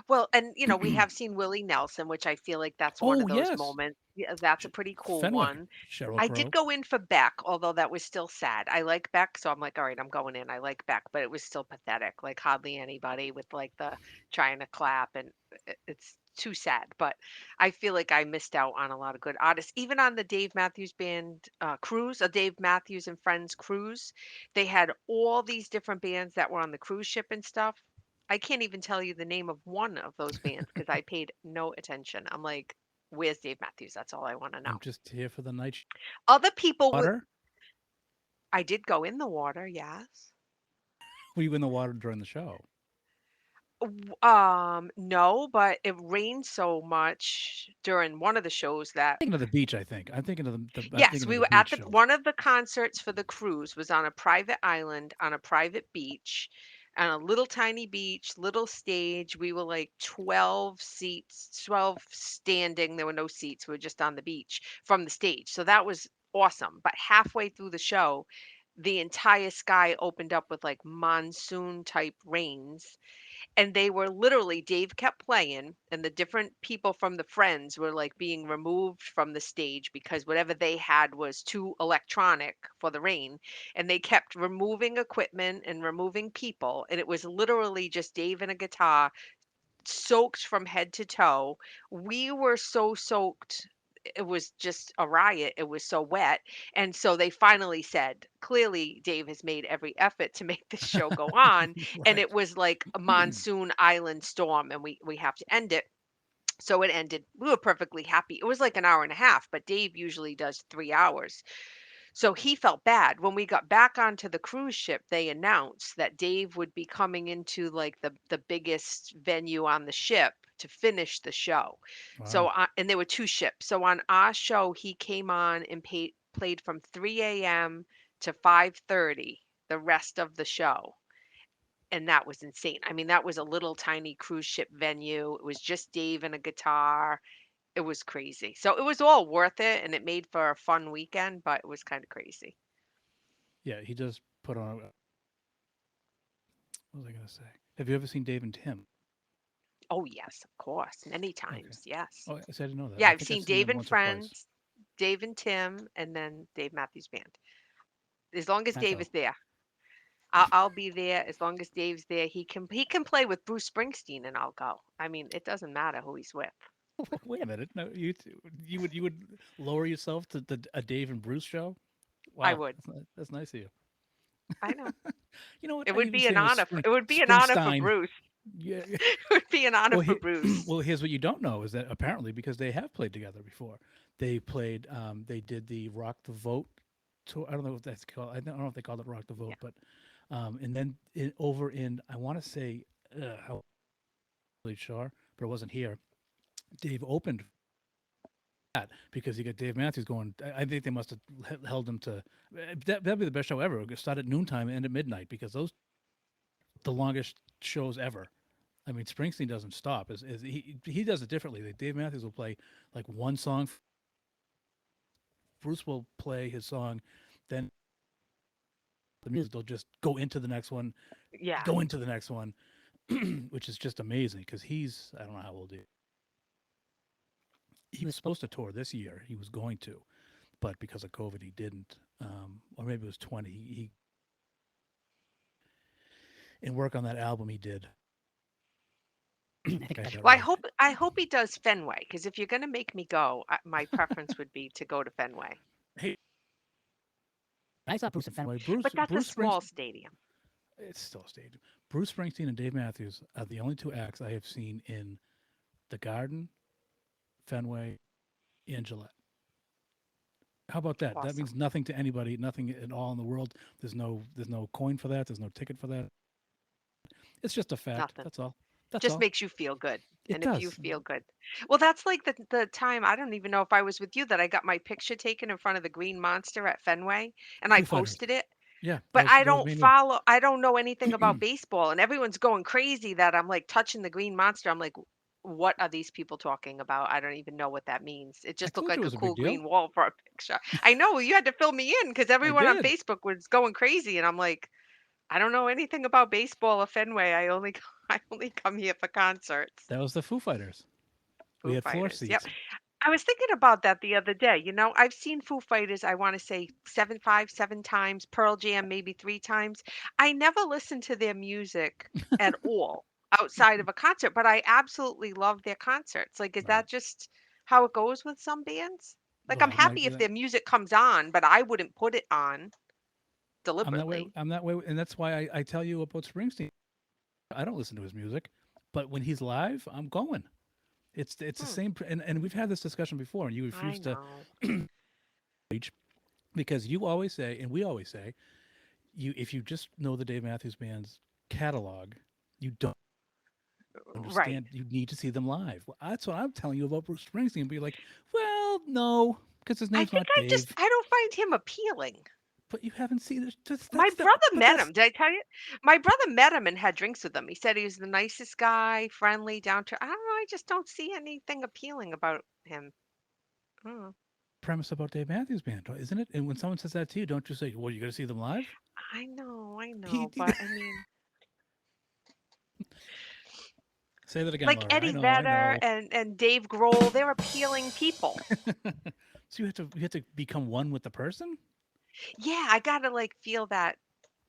A: Well, and we have seen Willie Nelson, which I feel like that's one
B: Oh
A: of those
B: yes,
A: moments. Yeah, that's a pretty cool
B: Fenwick,
A: one.
B: Cheryl
A: I did
B: Crow.
A: go in for Beck, although that was still sad. I like Beck, so I'm like, all right, I'm going in. I like Beck, but it was still pathetic. Like hardly anybody with like the trying to clap, and it's too sad. But I feel like I missed out on a lot of good artists, even on the Dave Matthews Band cruise, a Dave Matthews and Friends cruise. They had all these different bands that were on the cruise ship and stuff. I can't even tell you the name of one of those bands because I paid no attention. I'm like, where's Dave Matthews? That's all I want to
B: I'm
A: know.
B: just here for the night
A: Other people would.
B: water.
A: I did go in the water, yes.
B: Were you in the water during the show?
A: No, but it rained so much during one of the shows that
B: Thinking of the beach, I think. I'm thinking of I'm
A: yes,
B: thinking of
A: we
B: the
A: were at
B: beach
A: the
B: shows.
A: one of the concerts for the cruise was on a private island on a private beach, on a little tiny beach, little stage. We were like 12 seats, 12 standing. There were no seats. We were just on the beach from the stage. So that was awesome. But halfway through the show, the entire sky opened up with like monsoon type rains, and they were literally Dave kept playing and the different people from the Friends were like being removed from the stage because whatever they had was too electronic for the rain, and they kept removing equipment and removing people, and it was literally just Dave and a guitar, soaked from head to toe. We were so soaked. It was just a riot. It was so wet. And so they finally said, clearly, Dave has made every effort to make this show go on. And
B: Right.
A: it was like a monsoon island storm, and we have to end it. So it ended. We were perfectly happy. It was like an hour and a half, but Dave usually does 3 hours. So he felt bad. When we got back onto the cruise ship, they announced that Dave would be coming into like the biggest venue on the ship to finish the show. So
B: Wow.
A: and there were two ships. So on our show, he came on and played from 3 a.m. to 5:30 the rest of the show, and that was insane. I mean, that was a little tiny cruise ship venue. It was just Dave and a guitar. It was crazy. So it was all worth it, and it made for a fun weekend, but it was kind of crazy.
B: Yeah, he just put on. What was I going to say? Have you ever seen Dave and Tim?
A: Oh, yes, of course, many
B: Okay.
A: times. Yes.
B: Oh, I said I didn't know that.
A: Yeah,
B: I
A: I've
B: think I've
A: seen
B: seen
A: Dave
B: them
A: and
B: once or twice.
A: Friends, Dave and Tim, and then Dave Matthews Band. As long as
B: That's
A: Dave
B: all.
A: is there, I'll be there. As long as Dave's there, he can play with Bruce Springsteen, and I'll go. I mean, it doesn't matter who he's with.
B: Wait a minute. No, you would lower yourself to a Dave and Bruce show?
A: I
B: Wow,
A: would.
B: that's nice of you.
A: I know.
B: You know what?
A: It
B: I
A: would
B: even
A: be
B: say
A: an
B: with
A: honor. It would be an honor for
B: Springsteen.
A: Bruce.
B: Yeah.
A: It would be an honor
B: Well,
A: for Bruce.
B: well, here's what you don't know is that apparently because they have played together before, they played. They did the Rock the Vote tour. I don't know what that's called. I don't know if they called it Rock the
A: Yeah.
B: Vote, but and then over in I want to say how really sure, but it wasn't here. Dave opened that because you got Dave Matthews going. I think they must have held him to that'd be the best show ever. It start at noontime and end at midnight because those the longest shows ever. I mean, Springsteen doesn't stop. He does it differently. Like Dave Matthews will play like one song. Bruce will play his song, then the music they'll just go into the next one,
A: Yeah.
B: go into the next one, which is just amazing because he's I don't know how old he was supposed to tour this year. He was going to, but because of COVID, he didn't. Or maybe it was 20. He and work on that album he did. I think I have that
A: Well, I
B: right.
A: hope I hope he does Fenway because if you're gonna make me go, my preference would be to go to Fenway.
B: Hey, I saw Bruce at Fenway. Bruce
A: But that's a
B: Bruce
A: small
B: Springsteen.
A: stadium.
B: It's still a stage. Bruce Springsteen and Dave Matthews are the only two acts I have seen in the Garden, Fenway, and Gillette. How about that? That
A: Awesome.
B: means nothing to anybody, nothing at all in the world. There's no coin for that. There's no ticket for that. It's just a fact.
A: Nothing.
B: That's all. That's
A: Just
B: all.
A: makes you feel good.
B: It
A: And if you
B: does.
A: feel good. Well, that's like the time, I don't even know if I was with you, that I got my picture taken in front of the Green Monster at Fenway and I
B: Foo Fighters.
A: posted it.
B: Yeah,
A: But
B: that was me and you.
A: I don't know anything about baseball, and everyone's going crazy that I'm like touching the Green Monster. I'm like, what are these people talking about? I don't even know what that means. It
B: I
A: just looked
B: told you it
A: like a
B: was a big
A: cool
B: deal.
A: green wall for a picture. I know you had to fill me in because
B: I
A: everyone on
B: did.
A: Facebook was going crazy, and I'm like, I don't know anything about baseball or Fenway. I only come here for concerts.
B: That was the Foo Fighters. We
A: Foo
B: had floor
A: Fighters. Yep.
B: seats.
A: I was thinking about that the other day. I've seen Foo Fighters, I want to say 7 times, Pearl Jam maybe 3 times. I never listened to their music at all outside of a concert, but I absolutely love their concerts. Like, is
B: Right.
A: that just how it goes with some bands? Like,
B: Well,
A: I'm happy if their music comes on, but I wouldn't put it on
B: I'm that way.
A: deliberately.
B: I'm that way, and that's why I tell you about Springsteen. I don't listen to his music, but when he's live, I'm going. It's the
A: Hmm,
B: same, and we've had this discussion before, and you
A: I
B: refuse to
A: know.
B: reach because you always say, and we always say, you if you just know the Dave Matthews Band's catalog, you don't
A: Right.
B: understand. You need to see them live. Well, that's what I'm telling you about Bruce Springsteen. Be like, well, no, because his
A: I
B: name's
A: think
B: not Dave.
A: I don't find him appealing.
B: But you haven't seen it.
A: My
B: That's the.
A: brother
B: But
A: met
B: that's
A: him. Did I tell you? My brother met him and had drinks with him. He said he was the nicest guy, friendly, down to. I don't know. I just don't see anything appealing about him. Mm,
B: premise about Dave Matthews Band, isn't it? And when someone says that to you, don't you say, "Well, you got to see them live"?
A: I
B: He,
A: know, but I mean,
B: say that again,
A: like
B: Laura. I
A: Eddie
B: know, I
A: Vedder
B: know.
A: and Dave Grohl, they're appealing people.
B: So you have to become one with the person.
A: Yeah, I gotta like feel that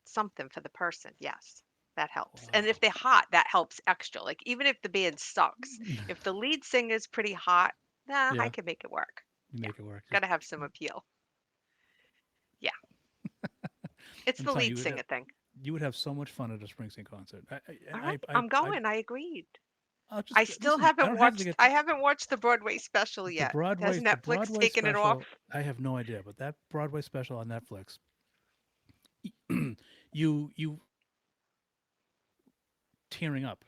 A: something for the person. Yes, that helps. And if
B: Wow.
A: they're hot, that helps extra. Like even if the band sucks, if the lead singer's pretty hot, nah, I
B: Yeah,
A: can make it work.
B: you
A: Yeah,
B: make it work. Just
A: gotta have some appeal. Yeah, it's
B: I'm
A: the
B: telling
A: lead
B: you,
A: singer thing.
B: you would have so much fun at a Springsteen concert.
A: All right,
B: I,
A: I'm
B: I
A: going. I agreed.
B: I'll
A: I
B: just
A: still
B: listen. I
A: haven't
B: don't have to
A: watched
B: get
A: I haven't watched the Broadway special yet. Has
B: The
A: Netflix
B: Broadway
A: taken it off?
B: special. I have no idea, but that Broadway special on Netflix, you tearing up,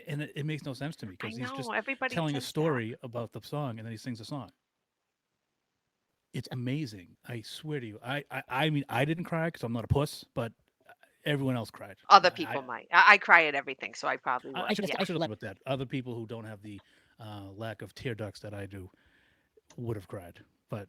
B: and it makes no sense to me
A: I
B: because he's
A: know
B: just
A: everybody
B: telling a
A: says that.
B: story about the song, and then he sings a song. It's amazing. I swear to you. I mean, I didn't cry because I'm not a puss, but everyone else cried.
A: Other people might. I cry at everything, so I probably would.
B: I
A: Yeah.
B: should have led with that. Other people who don't have the lack of tear ducts that I do would have cried, but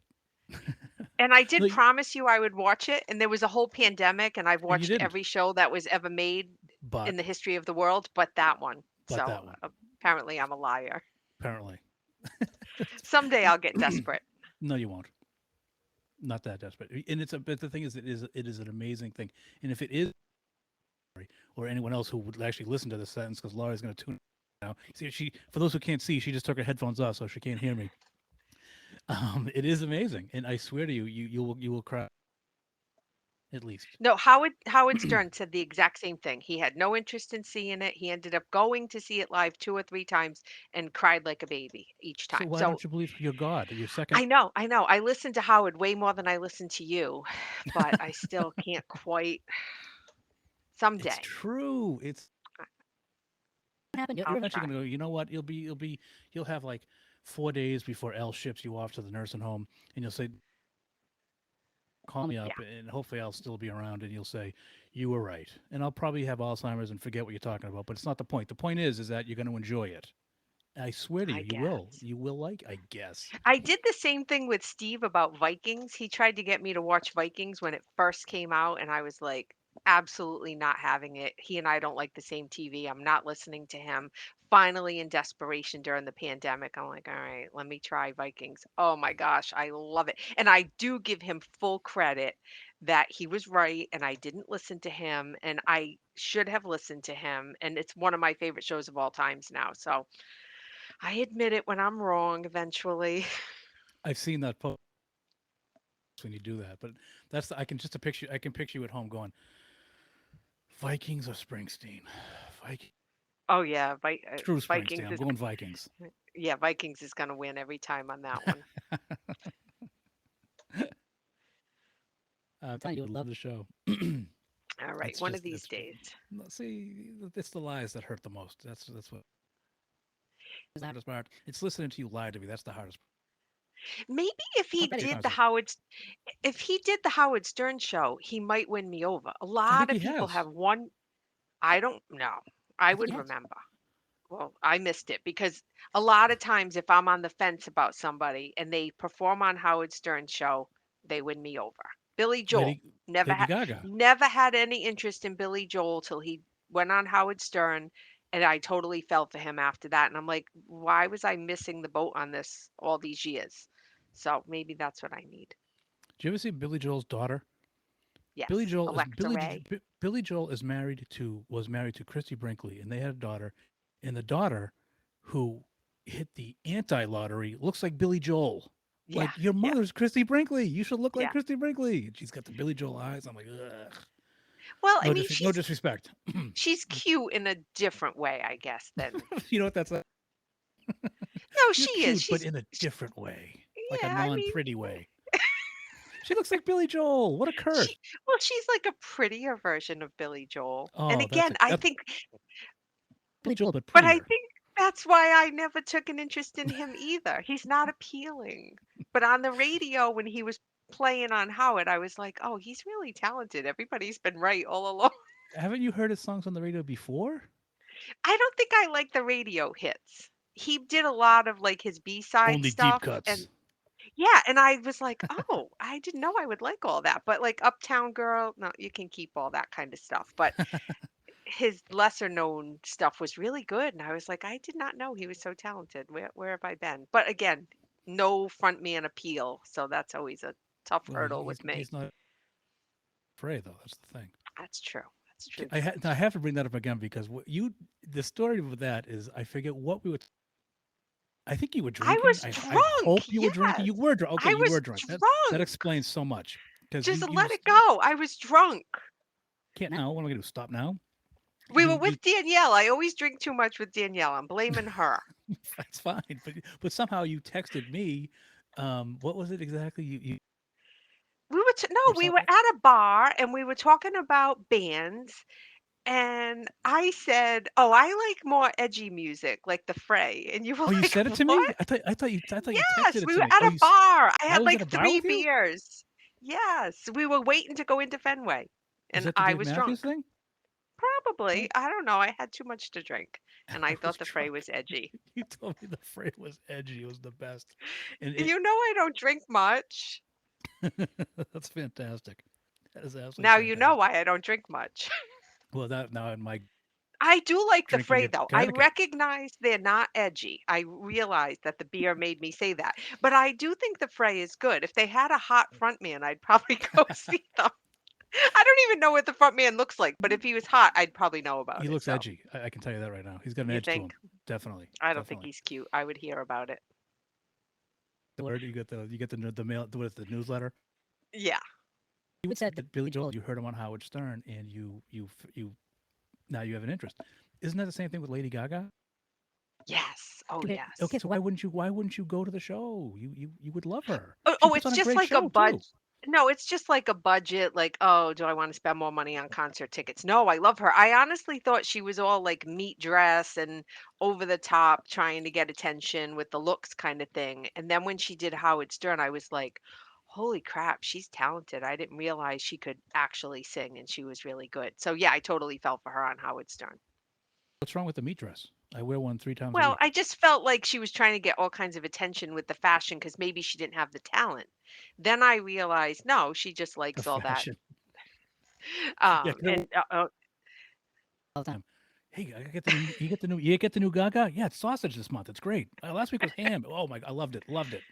A: And I
B: no,
A: did promise you I would watch it, and there was a whole pandemic, and I've
B: and you
A: watched
B: didn't.
A: every show that was ever made
B: But
A: in the history of the world, but that one. So
B: that one
A: apparently I'm a liar.
B: apparently.
A: Someday I'll get desperate.
B: No, you won't. Not that desperate. And it's a. But the thing is, it is an amazing thing. And if it is, or anyone else who would actually listen to this sentence, because Laura's going to tune now. See, she for those who can't see, she just took her headphones off, so she can't hear me. It is amazing, and I swear to you, you will cry at least.
A: No, Howard Stern said the exact same thing. He had no interest in seeing it. He ended up going to see it live 2 or 3 times and cried like a baby each
B: So
A: time.
B: why
A: So
B: don't you believe your God, your second?
A: I know, I know. I listen to Howard way more than I listen to you, but I still can't quite.
B: It's
A: Someday
B: true. It's happen. You're
A: I'll
B: eventually
A: try.
B: going to go. You know what? You'll have like 4 days before L ships you off to the nursing home, and you'll say, "Call me
A: Yeah,
B: up," and hopefully I'll still be around, and you'll say, "You were right," and I'll probably have Alzheimer's and forget what you're talking about. But it's not the point. The point is that you're going to enjoy it. I swear to you,
A: I
B: you will.
A: guess.
B: You will like. I guess.
A: I did the same thing with Steve about Vikings. He tried to get me to watch Vikings when it first came out, and I was like, absolutely not having it. He and I don't like the same TV. I'm not listening to him. Finally, in desperation during the pandemic, I'm like, all right, let me try Vikings. Oh my gosh, I love it. And I do give him full credit that he was right, and I didn't listen to him, and I should have listened to him. And it's one of my favorite shows of all times now. So I admit it when I'm wrong eventually.
B: I've seen that post when you do that, but I can just a picture. I can picture you at home going, Vikings or Springsteen, Viking.
A: Oh yeah,
B: Screw
A: Vikings
B: Springsteen. I'm
A: is
B: going Vikings.
A: yeah, Vikings is gonna win every time on that one.
B: I'm telling you, would love the show.
A: All right,
B: It's
A: one of
B: just
A: these
B: it's
A: days.
B: see it's the lies that hurt the most. That's what is the hardest part. It's listening to you lie to me. That's the hardest.
A: Maybe
B: Many times.
A: If he did the Howard Stern show, he might win me over. A
B: I
A: lot
B: think
A: of
B: he
A: people
B: has.
A: have won. I don't know. I
B: I think
A: would
B: he has.
A: remember. Well, I missed it because a lot of times if I'm on the fence about somebody and they perform on Howard Stern's show, they win me over. Billy Joel
B: Lady
A: never
B: Lady
A: had
B: Gaga.
A: never had any interest in Billy Joel till he went on Howard Stern, and I totally fell for him after that. And I'm like, why was I missing the boat on this all these years? So maybe that's what I need.
B: Did you ever see Billy Joel's daughter?
A: Yes, Alexa Ray.
B: Billy Joel is married to was married to Christy Brinkley, and they had a daughter. And the daughter, who hit the anti lottery, looks like Billy Joel.
A: Yeah,
B: Like your
A: yeah,
B: mother's Christy Brinkley. You should look like
A: yeah.
B: Christy Brinkley. And she's got the Billy Joel eyes. I'm like, ugh.
A: Well, I mean,
B: No disrespect.
A: she's cute in a different way, I guess, than
B: You know what that's like?
A: no,
B: You're
A: she is.
B: cute, but in a different way, like a
A: Yeah, I
B: non
A: mean,
B: pretty way. She looks like Billy Joel. What a
A: she
B: curse.
A: well, she's like a prettier version of Billy Joel. And
B: Oh,
A: again, I
B: that's
A: think
B: Billy Joel, but
A: but I
B: prettier.
A: think that's why I never took an interest in him either. He's not appealing. But on the radio when he was playing on Howard, I was like, "Oh, he's really talented. Everybody's been right all along."
B: Haven't you heard his songs on the radio before?
A: I don't think I like the radio hits. He did a lot of like his B-side
B: Only deep
A: stuff and
B: cuts.
A: yeah, and I was like, "Oh, I didn't know I would like all that." But like Uptown Girl, no, you can keep all that kind of stuff. But his lesser known stuff was really good, and I was like, "I did not know he was so talented. Where have I been?" But again, no frontman appeal, so that's always a tough
B: Well,
A: hurdle with me.
B: he's not afraid though. That's the thing.
A: That's true. That's true too.
B: I have to bring that up again because the story with that is I forget what we were. I think you were
A: I
B: drinking.
A: was
B: I
A: drunk.
B: hope you were drinking.
A: Yes.
B: You were drunk. Okay,
A: I
B: you
A: was
B: were drunk. That
A: drunk.
B: explains so much because
A: Just let it go. I was drunk.
B: can't now. What am I going to do? Stop now?
A: We were
B: You
A: with Danielle. I always drink too much with Danielle. I'm blaming her.
B: that's fine. But somehow you texted me. What was it exactly? You
A: We were no,
B: or
A: we were
B: something.
A: at a bar and we were talking about bands And I said, "Oh, I like more edgy music, like the Fray." And you were
B: Oh, you
A: like,
B: said it to me?
A: "What?"
B: I thought you texted
A: Yes,
B: it
A: we
B: to
A: were
B: me.
A: at
B: Oh,
A: a bar. I
B: I
A: had
B: was at
A: like
B: a bar
A: 3
B: with you?
A: beers. Yes, we were waiting to go into Fenway,
B: Was
A: and
B: that the
A: I
B: Dave
A: was
B: Matthews
A: drunk.
B: thing?
A: Probably,
B: Oh,
A: I don't know, I had too much to drink, and
B: I
A: I
B: was
A: thought the Fray
B: drunk.
A: was edgy.
B: You told me the freight was edgy. It was the best. And
A: You know I don't drink much.
B: that's fantastic. That is absolutely
A: Now you know
B: fantastic.
A: why I don't drink much.
B: Well, that now in my
A: I do like the
B: drinking
A: Fray,
B: in
A: though. I
B: Connecticut.
A: recognize they're not edgy. I realize that the beer made me say that. But I do think the Fray is good. If they had a hot front man, I'd probably go see them. I don't even know what the front man looks like, but if he was hot, I'd probably know
B: He
A: about it.
B: looks
A: So,
B: edgy. I can tell you that right now. He's got an
A: you
B: edge to
A: think?
B: him. Definitely,
A: I don't think
B: definitely.
A: he's cute. I would hear about it.
B: Alert! You get the mail. What is the newsletter?
A: Yeah.
B: You had said that Billy Joel. You heard him on Howard Stern, and you now you have an interest. Isn't that the same thing with Lady Gaga?
A: Yes. Oh,
B: Okay,
A: yes.
B: so why wouldn't you go to the show? You would love her.
A: Oh,
B: She
A: oh,
B: puts
A: it's
B: on a
A: just
B: great
A: like a
B: show too.
A: no, it's just like a budget, like, "Oh, do I wanna spend more money on concert tickets?" No, I love her. I honestly thought she was all, like, meat dress and over the top, trying to get attention with the looks kinda thing, and then when she did Howard Stern, I was like, "Holy crap, she's talented." I didn't realize she could actually sing, and she was really good. So, yeah, I totally fell for her on Howard Stern.
B: What's wrong with the meat dress? I wear one 3 times a
A: Well,
B: week.
A: I just felt like she was trying to get all kinds of attention with the fashion because maybe she didn't have the talent. Then I realized, no, she just
B: The
A: likes all that.
B: fashion. Yeah, 'cause
A: And
B: all the time. Hey, I get the new. You get the new Gaga. Yeah, it's sausage this month. It's great. Last week was ham. Oh my! I loved it. Loved it.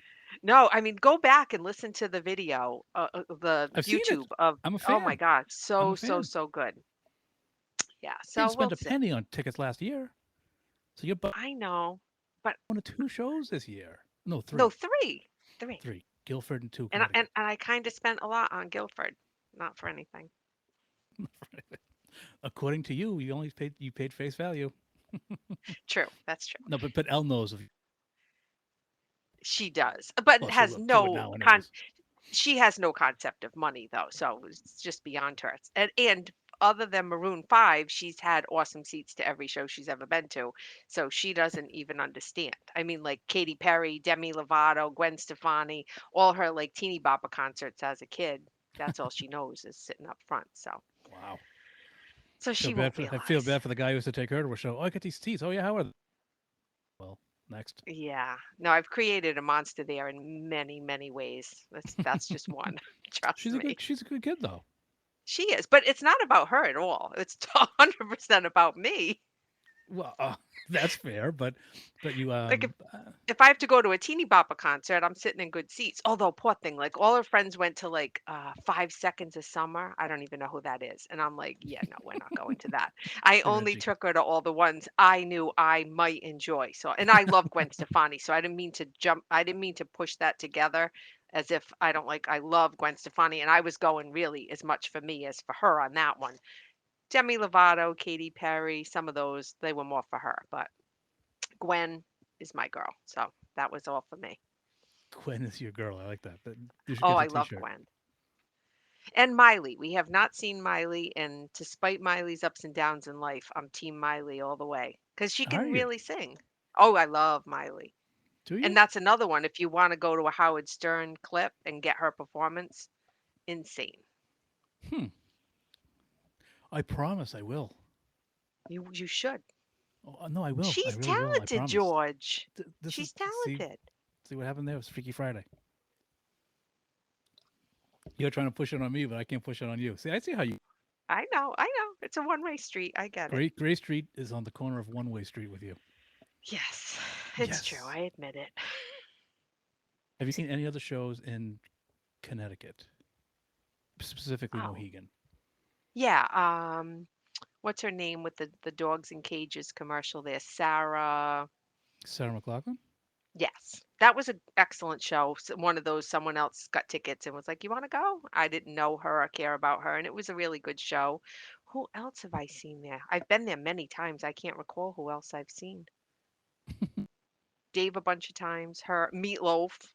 A: no, I mean, go back and listen to the video, the
B: I've seen it.
A: YouTube of,
B: I'm a
A: oh my
B: fan.
A: God,
B: I'm
A: so,
B: a
A: so,
B: fan.
A: so good. Yeah,
B: You
A: so
B: didn't
A: we'll
B: spend a
A: see.
B: penny on tickets last year, so you're
A: I know, but
B: going to 2 shows this year. No,
A: no,
B: three.
A: three.
B: Three. Guilford and two
A: And
B: Connecticut.
A: I kind of spent a lot on Guilford, not for anything.
B: According to you, you paid face value.
A: True, that's true.
B: No, but Elle knows of.
A: She does, but
B: Well,
A: has
B: she would
A: no
B: now, anyways.
A: she has no concept of money though, so it's just beyond her. And other than Maroon 5, she's had awesome seats to every show she's ever been to, so she doesn't even understand. I mean, like Katy Perry, Demi Lovato, Gwen Stefani, all her like teeny bopper concerts as a kid. That's all she knows is sitting up front.
B: Wow.
A: So
B: I feel
A: she
B: bad
A: won't
B: for I feel
A: realize.
B: bad for the guy who has to take her to a show. Oh, I got these seats. Oh yeah, how are they? Well, next.
A: Yeah, no, I've created a monster there in many, many ways. That's just one. Trust me.
B: She's a good kid though.
A: She is, but it's not about her at all. It's 100% about me.
B: Well, that's fair, but you
A: Like if I have to go to a Teeny Bopper concert, I'm sitting in good seats. Although poor thing, like all her friends went to like 5 Seconds of Summer. I don't even know who that is. And I'm like, yeah, no, we're not going to that. I
B: they're
A: only
B: edgy.
A: took her to all the ones I knew I might enjoy. So and I love Gwen Stefani. So I didn't mean to push that together as if I don't like I love Gwen Stefani. And I was going really as much for me as for her on that one. Demi Lovato, Katy Perry, some of those, they were more for her, but Gwen is my girl. So that was all for me.
B: Gwen is your girl. I like that. You should
A: Oh,
B: get the
A: I love
B: T-shirt.
A: Gwen. And Miley. We have not seen Miley, and despite Miley's ups and downs in life, I'm team Miley all the way because she
B: Are
A: can
B: you?
A: really sing. Oh, I love Miley.
B: Do
A: And
B: you?
A: that's another one. If you want to go to a Howard Stern clip and get her performance, insane.
B: Hmm. I promise I will.
A: You should.
B: Oh, no, I will. I
A: She's
B: really will. I
A: talented,
B: promise.
A: George.
B: This is
A: She's
B: see
A: talented.
B: see what happened there. It was Freaky Friday. You're trying to push it on me, but I can't push it on you. See, I see how you.
A: I know. I know. It's a one-way street. I get it.
B: Gray Street is on the corner of One Way Street with you.
A: Yes, it's true.
B: Yes.
A: I admit it.
B: Have you seen any other shows in Connecticut, specifically
A: Oh,
B: Mohegan?
A: yeah. What's her name with the dogs in cages commercial there? Sarah.
B: Sarah McLaughlin.
A: Yes, that was an excellent show. One of those someone else got tickets and was like, "You want to go?" I didn't know her or care about her, and it was a really good show. Who else have I seen there? I've been there many times. I can't recall who else I've seen. Dave a bunch of times. Her Meatloaf.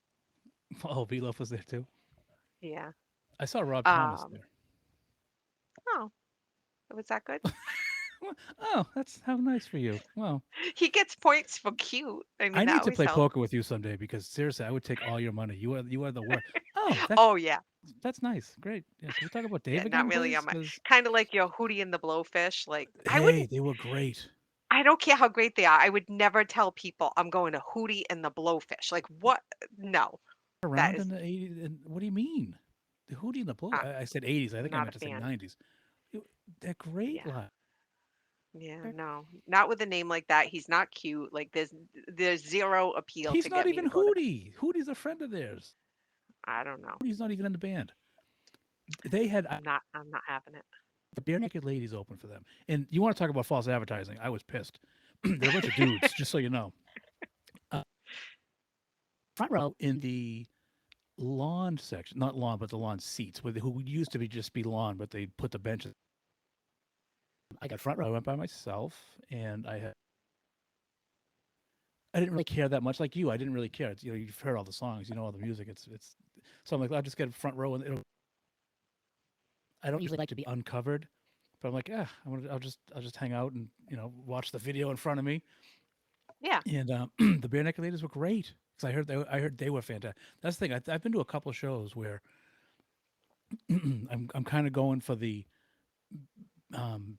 B: Oh, Belof was there too.
A: Yeah.
B: I saw Rob Thomas
A: Um.
B: there.
A: Oh, was that good?
B: Oh, that's how nice for you. Well,
A: He gets points for cute. I mean,
B: I
A: that
B: need to
A: always
B: play
A: helps.
B: poker with you someday because seriously, I would take all your money. You are the worst. Oh,
A: Oh, yeah.
B: that's nice. Great. Yeah, can we talk about
A: Yeah,
B: Dave
A: not
B: again,
A: really on
B: please?
A: my
B: Because
A: kinda like your Hootie and the Blowfish, like, I
B: hey,
A: wouldn't
B: they were great.
A: I don't care how great they are, I would never tell people I'm going to Hootie and the Blowfish, like, what? No, that
B: Around
A: is
B: in the 80s, and what do you mean? The Hootie and the Blue.
A: uh,
B: I said 80s. I think I
A: not a
B: meant to say
A: fan.
B: 90s. They're great
A: Yeah.
B: live.
A: Yeah, no, not with a name like that, he's not cute, like, there's 0 appeal
B: He's
A: to
B: not
A: get me to
B: even
A: go to that.
B: Hootie. Hootie's a friend of theirs.
A: I don't know.
B: He's not even in the band. They had
A: I'm not having it.
B: the Bare Naked Ladies open for them. And you want to talk about false advertising? I was pissed. They're a bunch of dudes, just so you know. Uh, Front row in the lawn section, not lawn, but the lawn seats, who used to be just be lawn, but they put the benches. I got front row. I went by myself, and I didn't really care that much. Like you, I didn't really care. It's, you've heard all the songs, you know all the music. It's so I'm like, I'll just get front row, and I don't usually like to be uncovered, but I'm like, yeah, I'll just hang out and watch the video in front of me.
A: Yeah.
B: And the Bare Naked Ladies were great because I heard they were fantastic. That's the thing. I've been to a couple of shows where I'm kind of going for the um,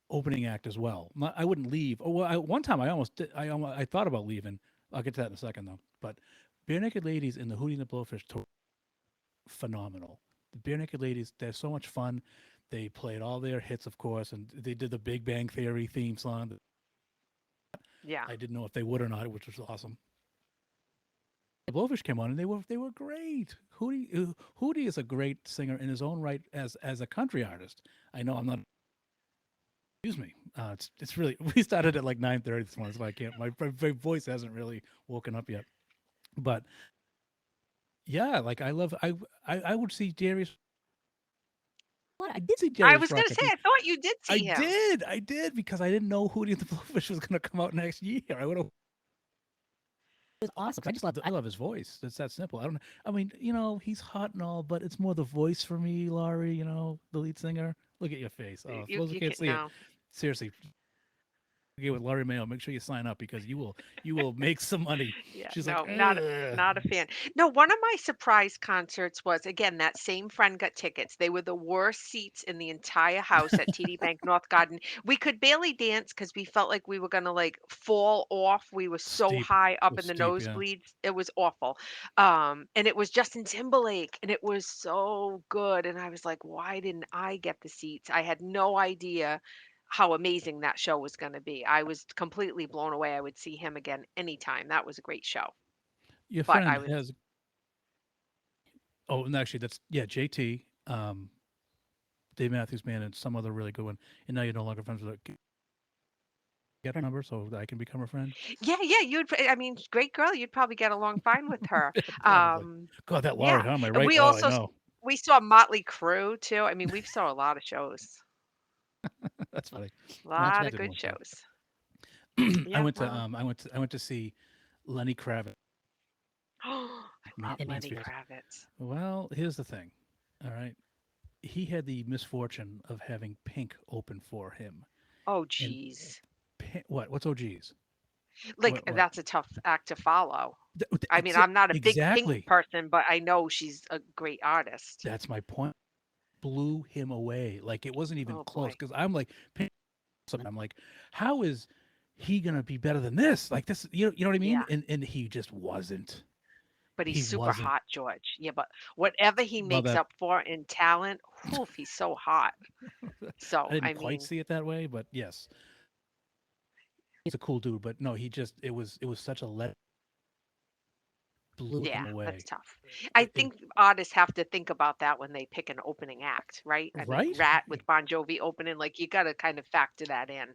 B: opening act as well. I wouldn't leave. Oh, well, one time I almost did. I thought about leaving. I'll get to that in a second though. But Bare Naked Ladies and the Hootie and the Blowfish tour, phenomenal. The Bare Naked Ladies, they're so much fun. They played all their hits, of course, and they did the Big Bang Theory theme song.
A: Yeah.
B: I didn't know if they would or not, which was awesome. The Blowfish came on and they were great. Hootie is a great singer in his own right as a country artist. I know I'm not. Excuse me. It's really we started at like 9:30 this morning, so I can't. My voice hasn't really woken up yet. But yeah, like I love I would see Darius. What I did see
A: I
B: Darius
A: was gonna
B: Rucker.
A: say, I thought you did
B: I
A: see him.
B: did, I did because I didn't know Hootie and the Blowfish was going to come out next year. I would have. It's awesome. 'Cause I love his voice. It's that simple. I don't. I mean, he's hot and all, but it's more the voice for me, Laurie. The lead singer. Look at your face. Oh, for
A: You
B: those who
A: you
B: can't
A: can
B: see it,
A: no.
B: seriously, get with Laurie Mayo. Make sure you sign up because you will make some money.
A: Yeah,
B: She's like,
A: no,
B: ugh.
A: not a fan. No, one of my surprise concerts was again that same friend got tickets. They were the worst seats in the entire house at TD Bank North Garden. We could barely dance because we felt like we were gonna like fall off. We were so
B: Steep.
A: high
B: It
A: up
B: was
A: in the
B: steep. Yeah.
A: nosebleeds. It was awful. And it was Justin Timberlake, and it was so good. And I was like, why didn't I get the seats? I had no idea how amazing that show was gonna be. I was completely blown away. I would see him again anytime. That was a great show.
B: Your
A: But I
B: friend
A: was
B: has. Oh, and actually, that's yeah. JT, Dave Matthews Band, and some other really good one. And now you're no longer friends with her. Get her number so that I can become her friend.
A: yeah, yeah, I mean, great girl, you'd probably get along fine with her.
B: Probably.
A: Um,
B: God, that Laurie,
A: yeah,
B: huh? Am I
A: and
B: right? Oh, I know.
A: we saw Motley Crue too. I mean, we've saw a lot of shows.
B: That's funny.
A: A
B: No, that's
A: lot
B: what I
A: of
B: did
A: good
B: one time.
A: shows.
B: I
A: Yeah,
B: went to
A: well,
B: see Lenny Kravitz
A: I love
B: at
A: Lenny
B: Mansfield.
A: Kravitz.
B: Well, here's the thing. All right, he had the misfortune of having Pink open for him,
A: Oh,
B: and
A: geez.
B: what? What's OGs?
A: Like,
B: What?
A: that's a tough act to follow. I mean,
B: It's it
A: I'm not a big Pink
B: exactly.
A: person, but I know she's a great artist.
B: That's my point. Blew him away. Like it wasn't even
A: Oh
B: close.
A: boy.
B: Because I'm like, Pink, I'm like, how is he gonna be better than this? Like this, you know what I mean?
A: Yeah.
B: And he just wasn't.
A: But he's
B: He
A: super
B: wasn't.
A: hot, George. Yeah, but whatever he
B: Well,
A: makes
B: that
A: up for in talent, oof, he's so hot.
B: I
A: So,
B: didn't
A: I
B: quite
A: mean,
B: see it that way, but yes, he's a cool dude. But no, he just it was such a let blew
A: yeah,
B: him
A: that's
B: away.
A: tough. I
B: It
A: think artists have to think about that when they pick an opening act, right? I mean,
B: right?
A: Rat with Bon Jovi opening, like you got to kind of factor that in.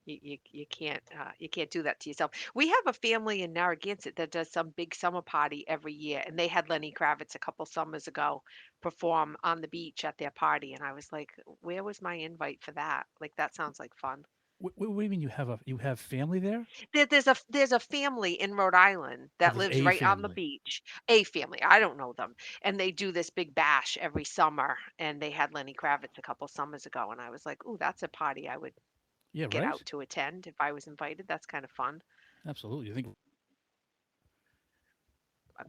A: You can't do that to yourself. We have a family in Narragansett that does some big summer party every year, and they had Lenny Kravitz a couple summers ago perform on the beach at their party, and I was like, where was my invite for that? Like that sounds like fun.
B: What do you mean you have family there?
A: There's a family in Rhode Island
B: Oh,
A: that
B: there's
A: lives
B: a
A: right on the
B: family.
A: beach. A family, I don't know them, and they do this big bash every summer. And they had Lenny Kravitz a couple summers ago, and I was like, "Ooh, that's a party I would."
B: Yeah,
A: get
B: right?
A: out to attend if I was invited. That's kind of fun.
B: Absolutely. You think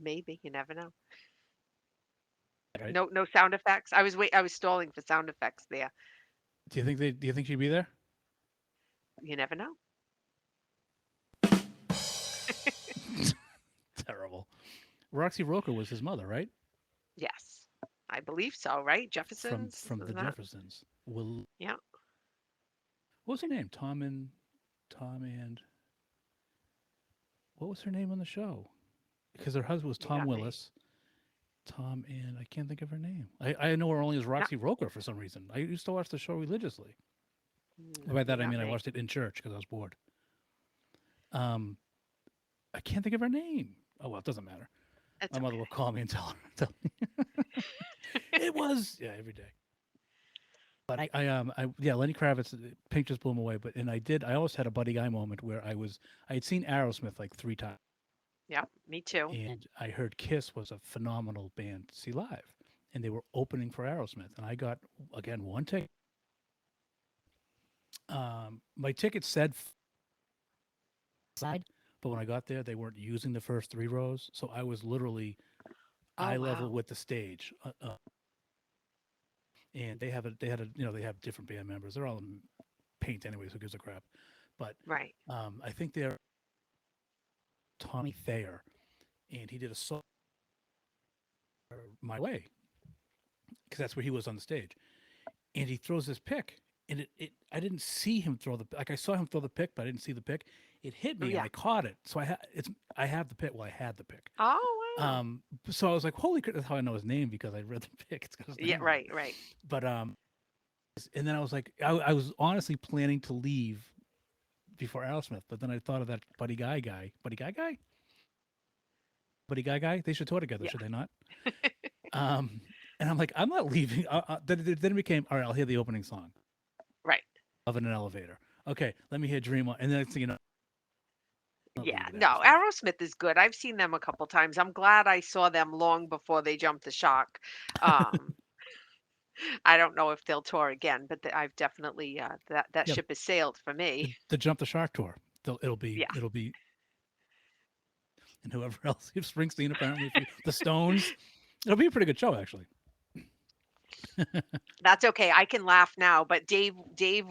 A: Maybe, you never know.
B: right?
A: No sound effects. I was stalling for sound effects there.
B: Do you think she'd be there?
A: You never know.
B: Terrible. Roxy Roker was his mother, right?
A: Yes. I believe so, right? Jeffersons,
B: From the
A: isn't that?
B: Jeffersons. Will
A: Yeah.
B: what was her name? Tom and what was her name on the show? Because her husband was
A: You
B: Tom
A: got me.
B: Willis. Tom and I can't think of her name. I know her only as
A: No,
B: Roxy Roker for some reason. I used to watch the show religiously.
A: no,
B: By
A: you
B: that I
A: got
B: mean I
A: me.
B: watched it in church because I was bored. Um, I can't think of her name. Oh well, it doesn't matter.
A: It's
B: My mother will
A: okay.
B: call me and tell me it was yeah every day. But yeah, Lenny Kravitz, Pink just blew him away. But and I always had a Buddy Guy moment where I had seen Aerosmith like 3 times,
A: Yep, me too.
B: and I heard Kiss was a phenomenal band to see live, and they were opening for Aerosmith, and I got again one ticket. My ticket said side, but when I got there, they weren't using the first 3 rows, so I was literally
A: Oh,
B: eye level
A: wow.
B: with the stage. And they have different band members. They're all in paint anyways. Who gives a crap? But
A: Right.
B: I think they're Tommy Thayer, and he did a song My Way because that's where he was on the stage, and he throws this pick, and it I didn't see him throw the like I saw him throw the pick, but I didn't see the pick. It hit
A: Oh,
B: me, and
A: yeah.
B: I caught it. So I have the pick. Well, I had the pick.
A: Oh, wow.
B: So I was like, holy crap! That's how I know his name because I read the pick. It's got his
A: Yeah,
B: name on it.
A: right, right.
B: But and then I was like, I was honestly planning to leave before Aerosmith, but then I thought of that Buddy Guy. They should tour together,
A: Yeah,
B: should they not? Um, and I'm like, I'm not leaving. Then it became, all right, I'll hear the opening song
A: right.
B: of an elevator. Okay, let me hear Dream On. And then it's, I'm not
A: Yeah.
B: leaving
A: No,
B: Aerosmith.
A: Aerosmith is good. I've seen them a couple times. I'm glad I saw them long before they jumped the shark. Um, I don't know if they'll tour again, but I've definitely that
B: Yeah,
A: ship has sailed for me.
B: the Jump the Shark tour.
A: Yeah.
B: It'll be, and whoever else, if Springsteen apparently, if you, the Stones, it'll be a pretty good show actually.
A: That's okay. I can laugh now, but Dave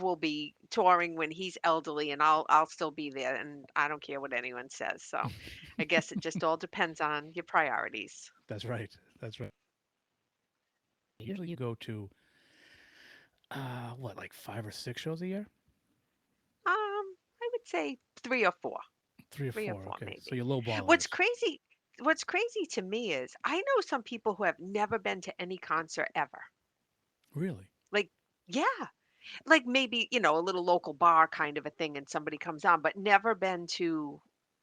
A: will be touring when he's elderly and I'll still be there and I don't care what anyone says. So I guess it just all depends on your priorities.
B: That's right. That's right. Usually you go to what, like 5 or 6 shows a year?
A: I would say 3 or 4.
B: Three or
A: 3 or
B: four.
A: 4
B: Okay, so
A: maybe.
B: you're lowballing
A: What's
B: us.
A: crazy what's crazy to me is I know some people who have never been to any concert ever.
B: Really?
A: Like, yeah, like maybe, a little local bar kind of a thing and somebody comes on, but never been to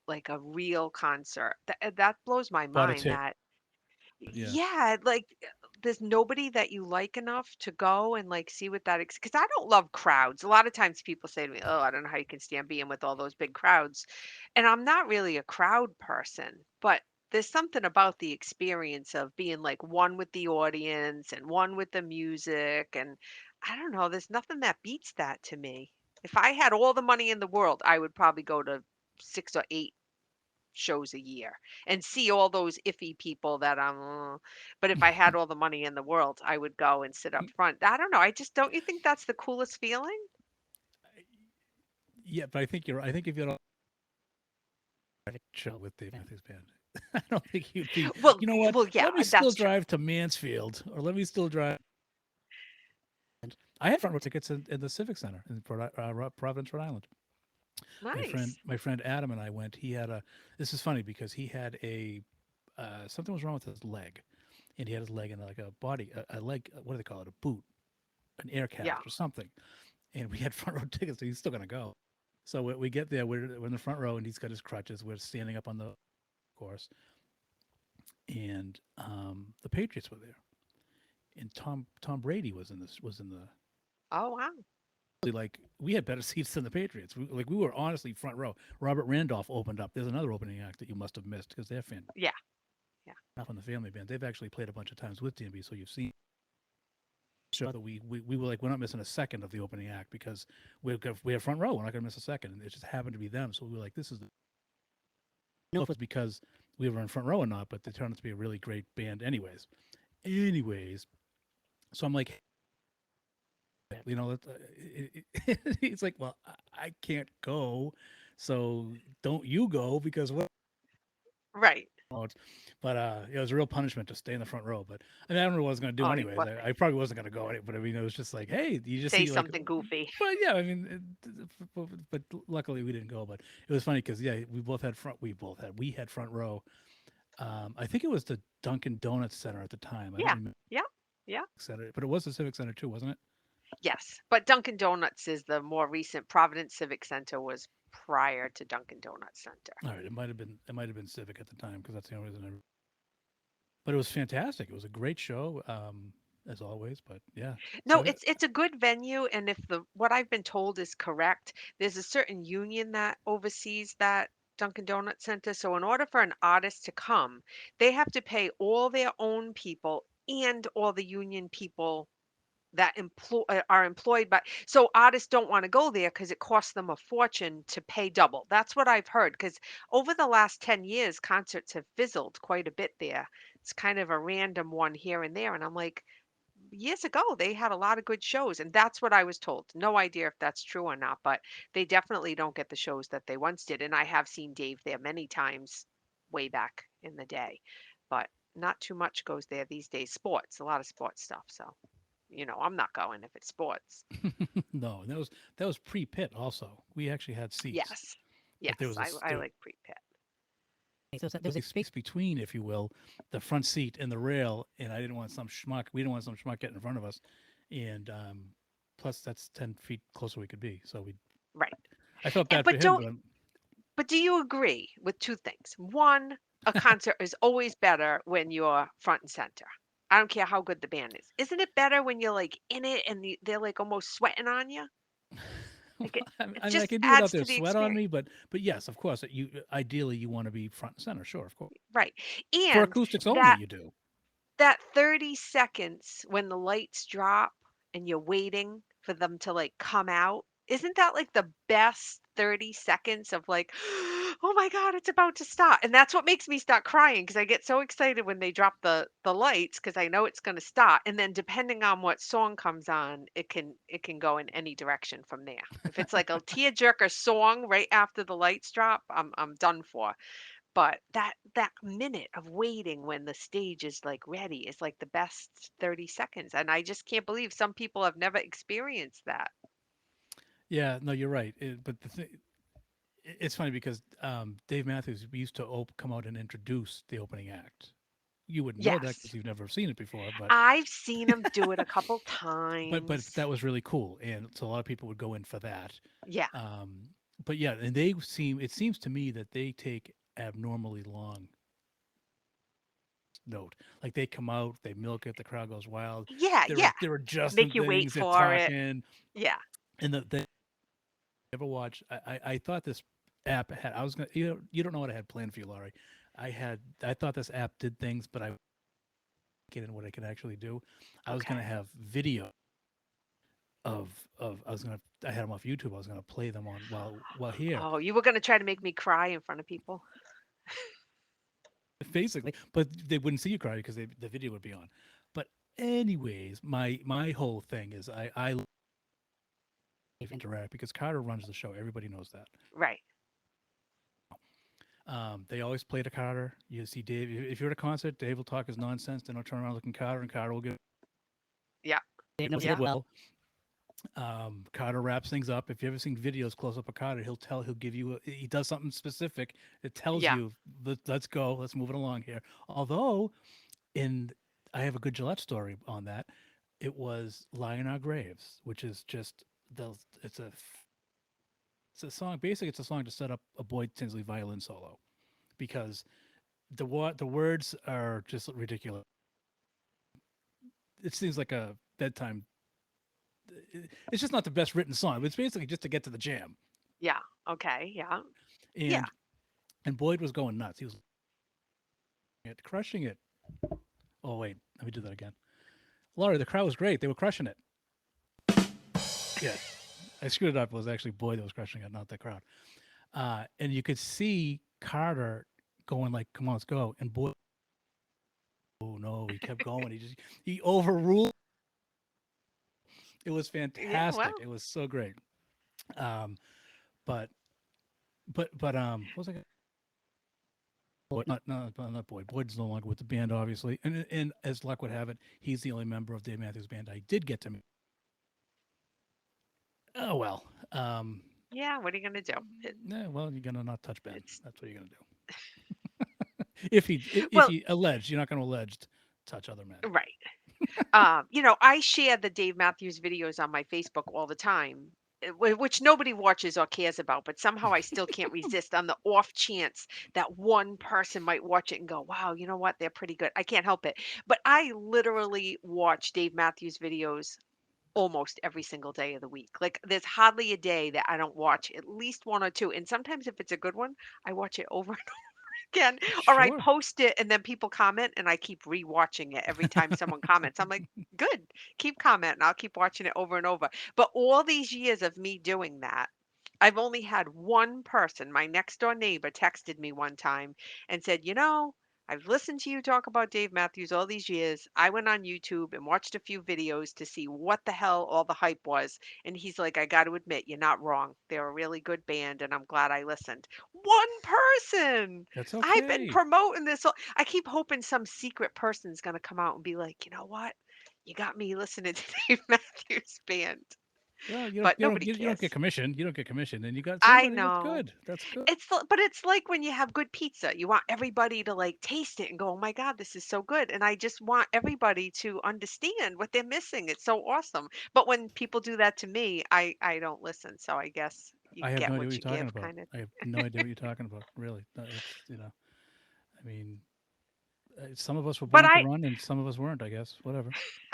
A: like a real concert. That blows my
B: Bought a
A: mind
B: ticket.
A: that
B: Yeah.
A: yeah, like, there's nobody that you like enough to go and, like, see what that because I don't love crowds. A lot of times people say to me, "Oh, I don't know how you can stand being with all those big crowds." And I'm not really a crowd person, but there's something about the experience of being, like, one with the audience and one with the music, and I don't know, there's nothing that beats that to me. If I had all the money in the world, I would probably go to 6 or 8 shows a year and see all those iffy people that but if I had all the money in the world, I would go and sit up front. I don't know. I just don't you think that's the coolest feeling?
B: Yeah, but I think you're. I think if you don't chill with Dave Matthews Band, I don't think you'd be.
A: Well,
B: You know what?
A: well, yeah,
B: Let me still
A: that's true.
B: drive to Mansfield, or let me still drive. I had front row tickets in the Civic Center in Providence, Rhode Island.
A: Nice.
B: My friend Adam and I went. He had a. This is funny because he had a something was wrong with his leg, and he had his leg in like a leg. What do they call it? A boot, an air
A: Yeah.
B: cast, or something. And we had front row tickets, so he's still gonna go. So we get there, we're in the front row, and he's got his crutches. We're standing up on the course, and the Patriots were there, and Tom Brady was in the
A: Oh, wow.
B: like we had better seats than the Patriots. We were honestly front row. Robert Randolph opened up. There's another opening act that you must have missed because they're fan
A: Yeah. Yeah.
B: enough on the Family Band. They've actually played a bunch of times with DMB, so you've seen. show that we were like, we're not missing a second of the opening act because we have front row. We're not going to miss a second. And it just happened to be them. So we were like, this is the. I don't know if it's because we were in front row or not, but they turned out to be a really great band, anyways. So I'm like, it's like, well, I can't go, so don't you go because what?
A: Right.
B: But it was a real punishment to stay in the front row. But I mean, I don't know what I was going to do
A: Oh,
B: anyways.
A: what
B: I probably wasn't going to go anyway. But I mean, it was just like, hey, you just
A: say
B: see like,
A: something goofy.
B: but yeah, I mean, but luckily we didn't go. But it was funny because yeah, we had front row. I think it was the Dunkin' Donuts Center at the time. I don't
A: Yeah.
B: remember
A: Yeah. Yeah.
B: Center, but it was the Civic Center too, wasn't it?
A: Yes. But Dunkin' Donuts is the more recent. Providence Civic Center was prior to Dunkin' Donuts Center.
B: All right, it might have been Civic at the time because that's the only reason. But it was fantastic. It was a great show, as always. But yeah,
A: No,
B: so
A: it's a good venue, and if the what I've been told is correct, there's a certain union that oversees that Dunkin' Donuts Center. So in order for an artist to come, they have to pay all their own people and all the union people that are employed by, so artists don't want to go there because it costs them a fortune to pay double. That's what I've heard, because over the last 10 years concerts have fizzled quite a bit there. It's kind of a random one here and there, and I'm like, years ago they had a lot of good shows, and that's what I was told. No idea if that's true or not, but they definitely don't get the shows that they once did, and I have seen Dave there many times way back in the day, but not too much goes there these days. Sports, a lot of sports stuff, so I'm not going if it's sports.
B: no, that was pre-pit. Also, we actually had seats,
A: Yes,
B: but
A: yes, I like pre-pit.
B: there was a space between, if you will, the front seat and the rail, and I didn't want some schmuck. We didn't want some schmuck getting in front of us, and plus that's 10 feet closer we could be. So we,
A: Right.
B: I felt
A: And
B: bad for him, but I'm,
A: but do you agree with two things? One, a concert is always better when you're front and center. I don't care how good the band is. Isn't it better when you're like in it and they're like almost sweating on you? Like it
B: I mean, I
A: just
B: could do without
A: adds
B: their
A: to the
B: sweat on
A: experience.
B: me, but yes, of course, you ideally you want to be front and center, sure, of course.
A: Right.
B: For
A: And
B: acoustics only,
A: that
B: you do.
A: that 30 seconds when the lights drop and you're waiting for them to like come out, isn't that like the best 30 seconds of like, oh my god, it's about to start? And that's what makes me start crying because I get so excited when they drop the lights because I know it's going to start. And then depending on what song comes on, it can go in any direction from there. If it's like a tearjerker song right after the lights drop, I'm done for. But that minute of waiting when the stage is, like, ready is, like, the best 30 seconds, and I just can't believe some people have never experienced that.
B: Yeah, no, you're right. But it's funny because Dave Matthews used to come out and introduce the opening act. You wouldn't know that
A: Yes.
B: because you've never seen it before,
A: I've seen him do it a couple
B: but
A: times.
B: that was really cool, and so a lot of people would go in for that.
A: Yeah.
B: Um, but yeah, and it seems to me that they take abnormally long note. Like they come out, they milk it, the crowd goes wild.
A: Yeah, yeah.
B: They're adjusting
A: Make you wait
B: things, they're
A: for it.
B: talking,
A: Yeah.
B: and the ever watch. I thought this app had. I was gonna. You don't know what I had planned for you, Laurie. I thought this app did things, but I get in what it can actually do. I was gonna
A: Okay.
B: have video of I was gonna. I had them off YouTube. I was gonna play them on while here,
A: Oh, you were gonna try to make me cry in front of people?
B: basically. But they wouldn't see you cry because the video would be on. But anyways, my whole thing is I interact because Carter runs the show. Everybody knows that.
A: Right.
B: They always play to Carter. You see Dave. If you're at a concert, Dave will talk his nonsense. Then he'll turn around looking Carter, and Carter will give.
A: Yeah.
B: Dave knows it
A: Yeah.
B: well. Carter wraps things up. If you ever seen videos close up of Carter, he'll give you. He does something specific. It tells
A: Yeah.
B: you, let's go, let's move it along here. Although, in I have a good Gillette story on that. It was "Lie in Our Graves," which is just the. It's a song. Basically, it's a song to set up a Boyd Tinsley violin solo because the words are just ridiculous. It seems like a bedtime. It's just not the best written song. But it's basically just to get to the jam.
A: Yeah. Okay. Yeah. Yeah.
B: And Boyd was going nuts. He was crushing it. Oh wait, let me do that again. Laurie, the crowd was great. They were crushing it. Yeah, I screwed it up. It was actually Boyd that was crushing it, not the crowd. And you could see Carter going like, "Come on, let's go." And Boyd, oh no, he kept going. He overruled. It was
A: Yeah,
B: fantastic.
A: well,
B: It was so great. Um, but what was I? Boyd, not Boyd. Boyd's no longer with the band, obviously. And as luck would have it, he's the only member of Dave Matthews Band I did get to meet. Oh well.
A: yeah. What are you gonna do?
B: Well, you're gonna not touch Ben.
A: It's
B: That's what you're gonna do. If
A: well,
B: he alleged, you're not gonna alleged touch other men.
A: right. I share the Dave Matthews videos on my Facebook all the time, which nobody watches or cares about, but somehow I still can't resist on the off chance that one person might watch it and go, wow, you know what? They're pretty good. I can't help it. But I literally watch Dave Matthews videos almost every single day of the week. Like there's hardly a day that I don't watch at least one or two. And sometimes if it's a good one, I watch it over again, or I
B: Sure.
A: post it and then people comment and I keep rewatching it every time someone comments. I'm like, good, keep commenting. I'll keep watching it over and over. But all these years of me doing that, I've only had one person, my next door neighbor, texted me one time and said, I've listened to you talk about Dave Matthews all these years. I went on YouTube and watched a few videos to see what the hell all the hype was. And he's like, I got to admit, you're not wrong. They're a really good band, and I'm glad I listened. One person.
B: That's
A: I've been
B: okay.
A: promoting this. I keep hoping some secret person's going to come out and be like, you know what? You got me listening to Dave Matthews Band.
B: Well,
A: But nobody
B: you don't get
A: cares.
B: commission. You don't get commission, and you got
A: I
B: somebody that's
A: know.
B: good. That's good.
A: But it's like when you have good pizza. You want everybody to like taste it and go, "Oh my God, this is so good." And I just want everybody to understand what they're missing. It's so awesome. But when people do that to me, I don't listen. So I guess you
B: I have
A: get
B: no idea what
A: what
B: you're
A: you
B: talking
A: give,
B: about.
A: kind of.
B: I have no idea what you're talking about. Really, it's I mean, some of us were
A: But
B: born to
A: I
B: run, and some of us weren't. I guess whatever.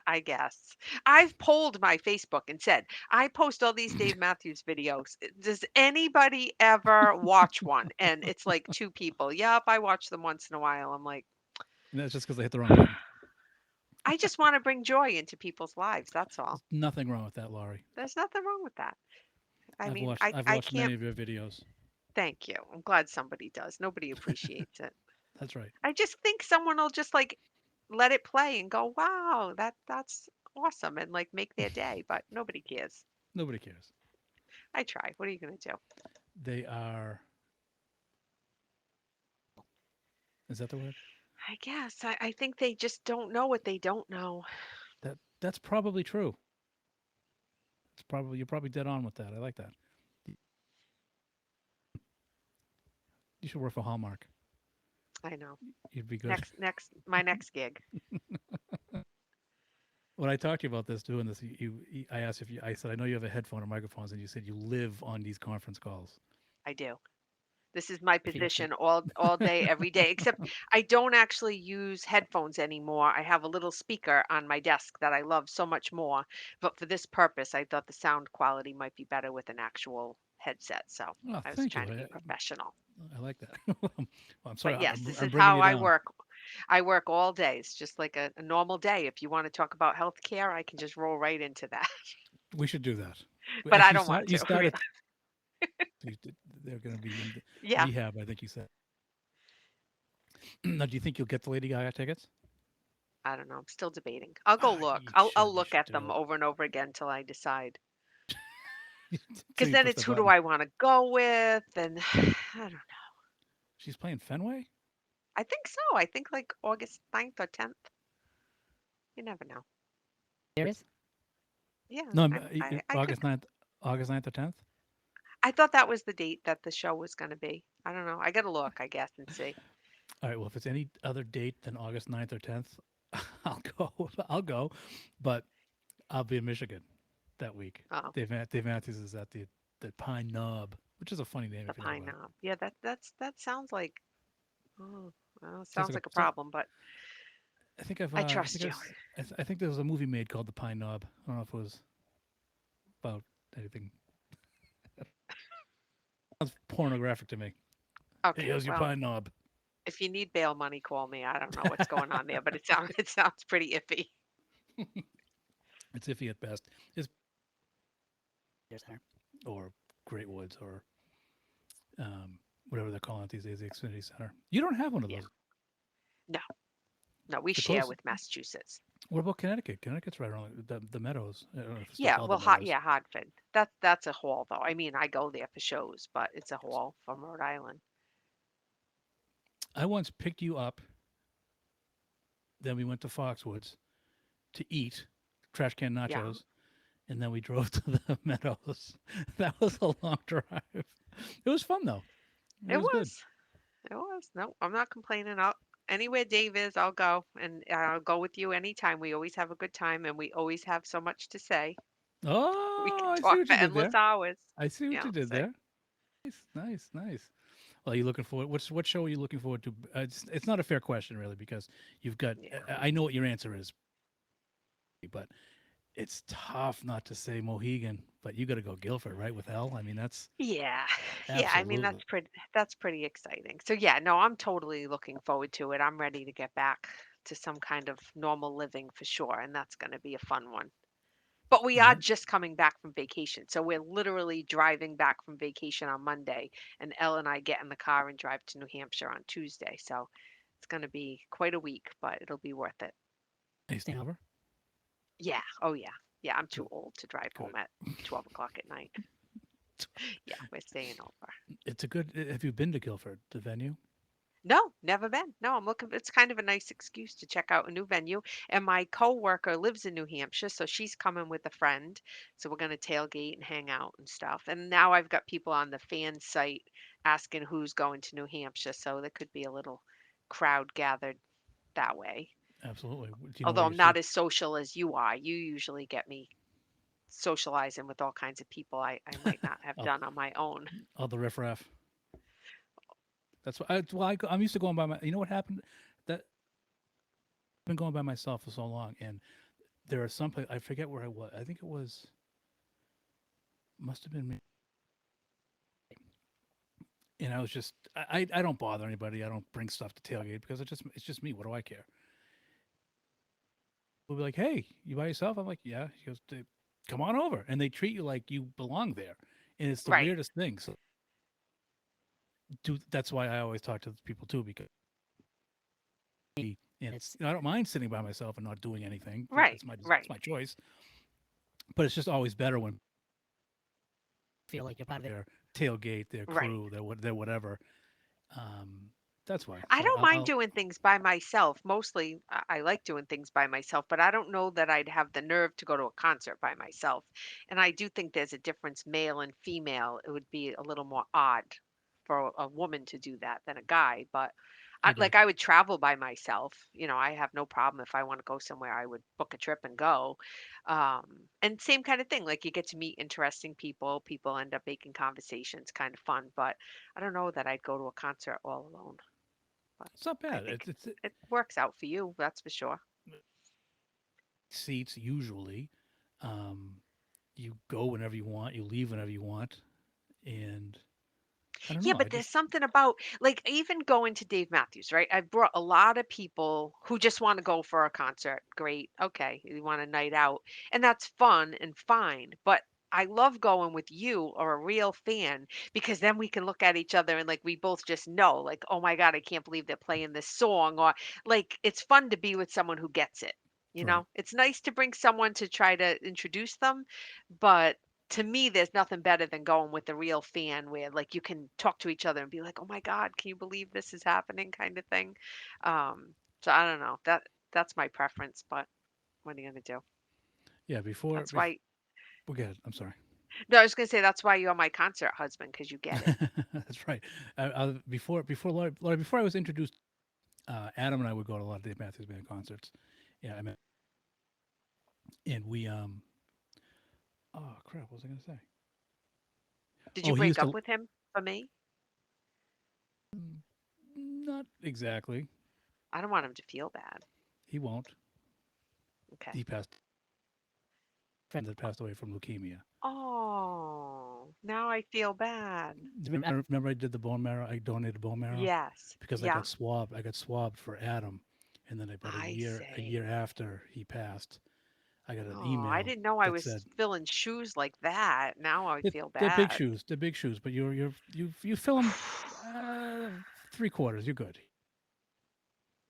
A: I guess. I've polled my Facebook and said, I post all these Dave Matthews videos. Does anybody ever watch one? And it's like two people. Yep, I watch them once in a while. I'm like,
B: And that's just because they hit the wrong button.
A: I just want to bring joy into people's lives. That's
B: There's
A: all.
B: nothing wrong with that, Laurie.
A: There's nothing wrong with that. I mean, I
B: I've
A: I
B: watched
A: can't
B: many of your videos.
A: thank you. I'm glad somebody does. Nobody appreciates it.
B: That's right.
A: I just think someone will just like let it play and go, "Wow, that's awesome," and like make their day, but nobody cares.
B: Nobody cares.
A: I try. What are you going to do?
B: They are. Is that the word?
A: I guess. I think they just don't know what they don't know.
B: That's probably true. It's probably you're probably dead on with that. I like that. You should work for Hallmark.
A: I know.
B: You'd be good.
A: My next gig.
B: When I talked to you about this, doing this, I asked if you. I said I know you have a headphone or microphones, and you said you live on these conference calls.
A: I do. This is my
B: I can't say
A: position all day, every day, except I don't actually use headphones anymore. I have a little speaker on my desk that I love so much more. But for this purpose, I thought the sound quality might be better with an actual headset. So
B: Oh,
A: I was
B: thank
A: trying
B: you.
A: to be professional.
B: I like that. Well, I'm sorry.
A: But yes, this
B: I'm
A: is
B: bringing
A: how
B: you
A: I
B: down.
A: work. I work all day. It's just like a normal day. If you want to talk about healthcare, I can just roll right into that.
B: We should do that.
A: But I
B: Actually,
A: don't want
B: you
A: to, really.
B: started. They're going to be in
A: Yeah,
B: rehab. I think you said. Now, do you think you'll get the Lady Gaga tickets?
A: I don't know. I'm still debating. I'll go look.
B: You
A: I'll
B: should. You
A: look
B: should
A: at
B: do
A: them
B: it.
A: over and over again till I decide.
B: So
A: Because
B: you
A: then
B: push
A: it's
B: the
A: who do
B: button.
A: I want to go with, and I don't know.
B: She's playing Fenway.
A: I think so. I think like August 9th or 10th. You never know.
B: Serious?
A: Yeah,
B: No,
A: I could.
B: August 9th or 10th.
A: I thought that was the date that the show was going to be. I don't know. I got to look, I guess, and see.
B: All right. Well, if it's any other date than August 9th or 10th, I'll go. I'll go, but I'll be in Michigan that week.
A: Oh,
B: Dave Matthews is at the Pine Knob, which is a funny name
A: the
B: if you think
A: Pine
B: about it.
A: Knob. Yeah, that sounds like. Oh, well, it
B: Sounds
A: sounds
B: like
A: like a
B: a.
A: problem, but I
B: I think
A: trust you.
B: I think there was a movie made called The Pine Knob. I don't know if it was about anything. Sounds pornographic to me. Hey,
A: Okay,
B: here's your
A: well,
B: pine knob.
A: if you need bail money, call me. I don't know what's going on there, but it sounds it sounds pretty iffy.
B: It's iffy at best. It's center or Great Woods or whatever they're calling it these days, the Xfinity Center. You don't have one of
A: Yeah.
B: those.
A: No, no, we
B: The
A: share
B: closest.
A: with Massachusetts.
B: What about Connecticut? Connecticut's right around the Meadows. I don't know if it's still
A: Yeah,
B: called the
A: well,
B: Meadows.
A: yeah, Hartford. That's a haul though. I mean, I go there for shows, but it's a haul from Rhode Island.
B: I once picked you up. Then we went to Foxwoods to eat trash can
A: Yeah,
B: nachos, and then we drove to the Meadows. That was a long drive. It was fun though. It
A: it
B: was good.
A: was. It was. No, I'm not complaining. I'll anywhere Dave is, I'll go, and I'll go with you anytime. We always have a good time, and we always have so much to say. We
B: Oh,
A: can
B: I see
A: talk
B: what
A: for
B: you did
A: endless
B: there.
A: hours.
B: I see what
A: Yeah,
B: you did
A: say
B: there. Nice, nice, nice. Well, are you looking forward? What show are you looking forward to? It's not a fair question, really, because you've got.
A: yeah.
B: I know what your answer is, but it's tough not to say Mohegan. But you got to go Guilford, right? With L. I mean, that's
A: Yeah. Yeah, I mean
B: absolutely.
A: that's pretty exciting. So yeah, no, I'm totally looking forward to it. I'm ready to get back to some kind of normal living for sure, and that's going to be a fun one. But we are
B: Yeah,
A: just coming back from vacation. So we're literally driving back from vacation on Monday, and Elle and I get in the car and drive to New Hampshire on Tuesday. So it's going to be quite a week, but it'll be worth it.
B: are you staying over?
A: Yeah. Oh yeah. Yeah, I'm too
B: Good,
A: old to drive home
B: good.
A: at 12 o'clock at night. Yeah, we're staying over.
B: It's a good. Have you been to Guilford, the venue?
A: No, never been. No, I'm looking. It's kind of a nice excuse to check out a new venue. And my coworker lives in New Hampshire, so she's coming with a friend. So we're gonna tailgate and hang out and stuff. And now I've got people on the fan site asking who's going to New Hampshire, so there could be a little crowd gathered that way.
B: Absolutely. Do you know
A: Although
B: where your
A: I'm not
B: seat?
A: as social as you are. You usually get me socializing with all kinds of people I might not have
B: Oh,
A: done on my own.
B: oh, the riffraff. That's why. Well, I'm used to going by my. You know what happened? That I've been going by myself for so long, and there are some places I forget where I was. I think it was must have been me, and I was just I don't bother anybody. I don't bring stuff to tailgate because it's just me. What do I care? We'll be like, hey, you by yourself? I'm like, yeah. She goes, come on over, and they treat you like you belong there, and it's the
A: Right,
B: weirdest thing. So that's why I always talk to people too because and it's I don't mind sitting by myself and not doing anything.
A: right,
B: It's
A: right,
B: my choice, but it's just always better when feel like you're part of their tailgate, their
A: right.
B: crew, their whatever. Um, that's why.
A: I
B: So
A: don't mind
B: I'll
A: doing things by myself. Mostly, I like doing things by myself, but I don't know that I'd have the nerve to go to a concert by myself. And I do think there's a difference, male and female. It would be a little more odd for a woman to do that than a guy. But
B: I agree.
A: like, I would travel by myself. You know, I have no problem if I want to go somewhere. I would book a trip and go. And same kind of thing. Like, you get to meet interesting people. People end up making conversations, kind of fun. But I don't know that I'd go to a concert all alone. But
B: It's not
A: I
B: bad.
A: think it works out for you, that's for sure.
B: Seats usually. Um, you go whenever you want. You leave whenever you want, and I don't
A: Yeah,
B: know. I
A: but there's
B: just
A: something about like even going to Dave Matthews, right? I've brought a lot of people who just want to go for a concert. Great. Okay. You want a night out. And that's fun and fine. But I love going with you or a real fan because then we can look at each other and like we both just know, like, oh my God, I can't believe they're playing this song. Or like it's fun to be with someone who gets it. You
B: right.
A: know, it's nice to bring someone to try to introduce them, but to me, there's nothing better than going with a real fan where like you can talk to each other and be like, "Oh my God, can you believe this is happening?" kind of thing. So I don't know. That's my preference, but what are you gonna do?
B: Yeah.
A: That's why.
B: Well, go ahead. I'm sorry.
A: No, I was gonna say that's why you're my concert husband because you get it.
B: That's right. Laura, before I was introduced, Adam and I would go to a lot of Dave Matthews Band concerts. Yeah, I mean, and we oh crap, what was I going to say?
A: Did you
B: Oh, he
A: break
B: used
A: up
B: to
A: with him for me?
B: not exactly.
A: I don't want him to feel bad.
B: He won't.
A: Okay.
B: He passed. Friend that passed away from leukemia.
A: Oh, now I feel bad.
B: Remember I did the bone marrow. I donated bone marrow
A: Yes.
B: because I
A: Yeah.
B: got swabbed. I got swabbed for Adam, and then about
A: I
B: a year
A: see.
B: after he passed, I got an
A: Oh, I
B: email
A: didn't know I
B: that
A: was
B: said
A: filling shoes like that. Now I feel
B: they're big
A: bad.
B: shoes. They're big shoes, but you fill them three quarters. You're good.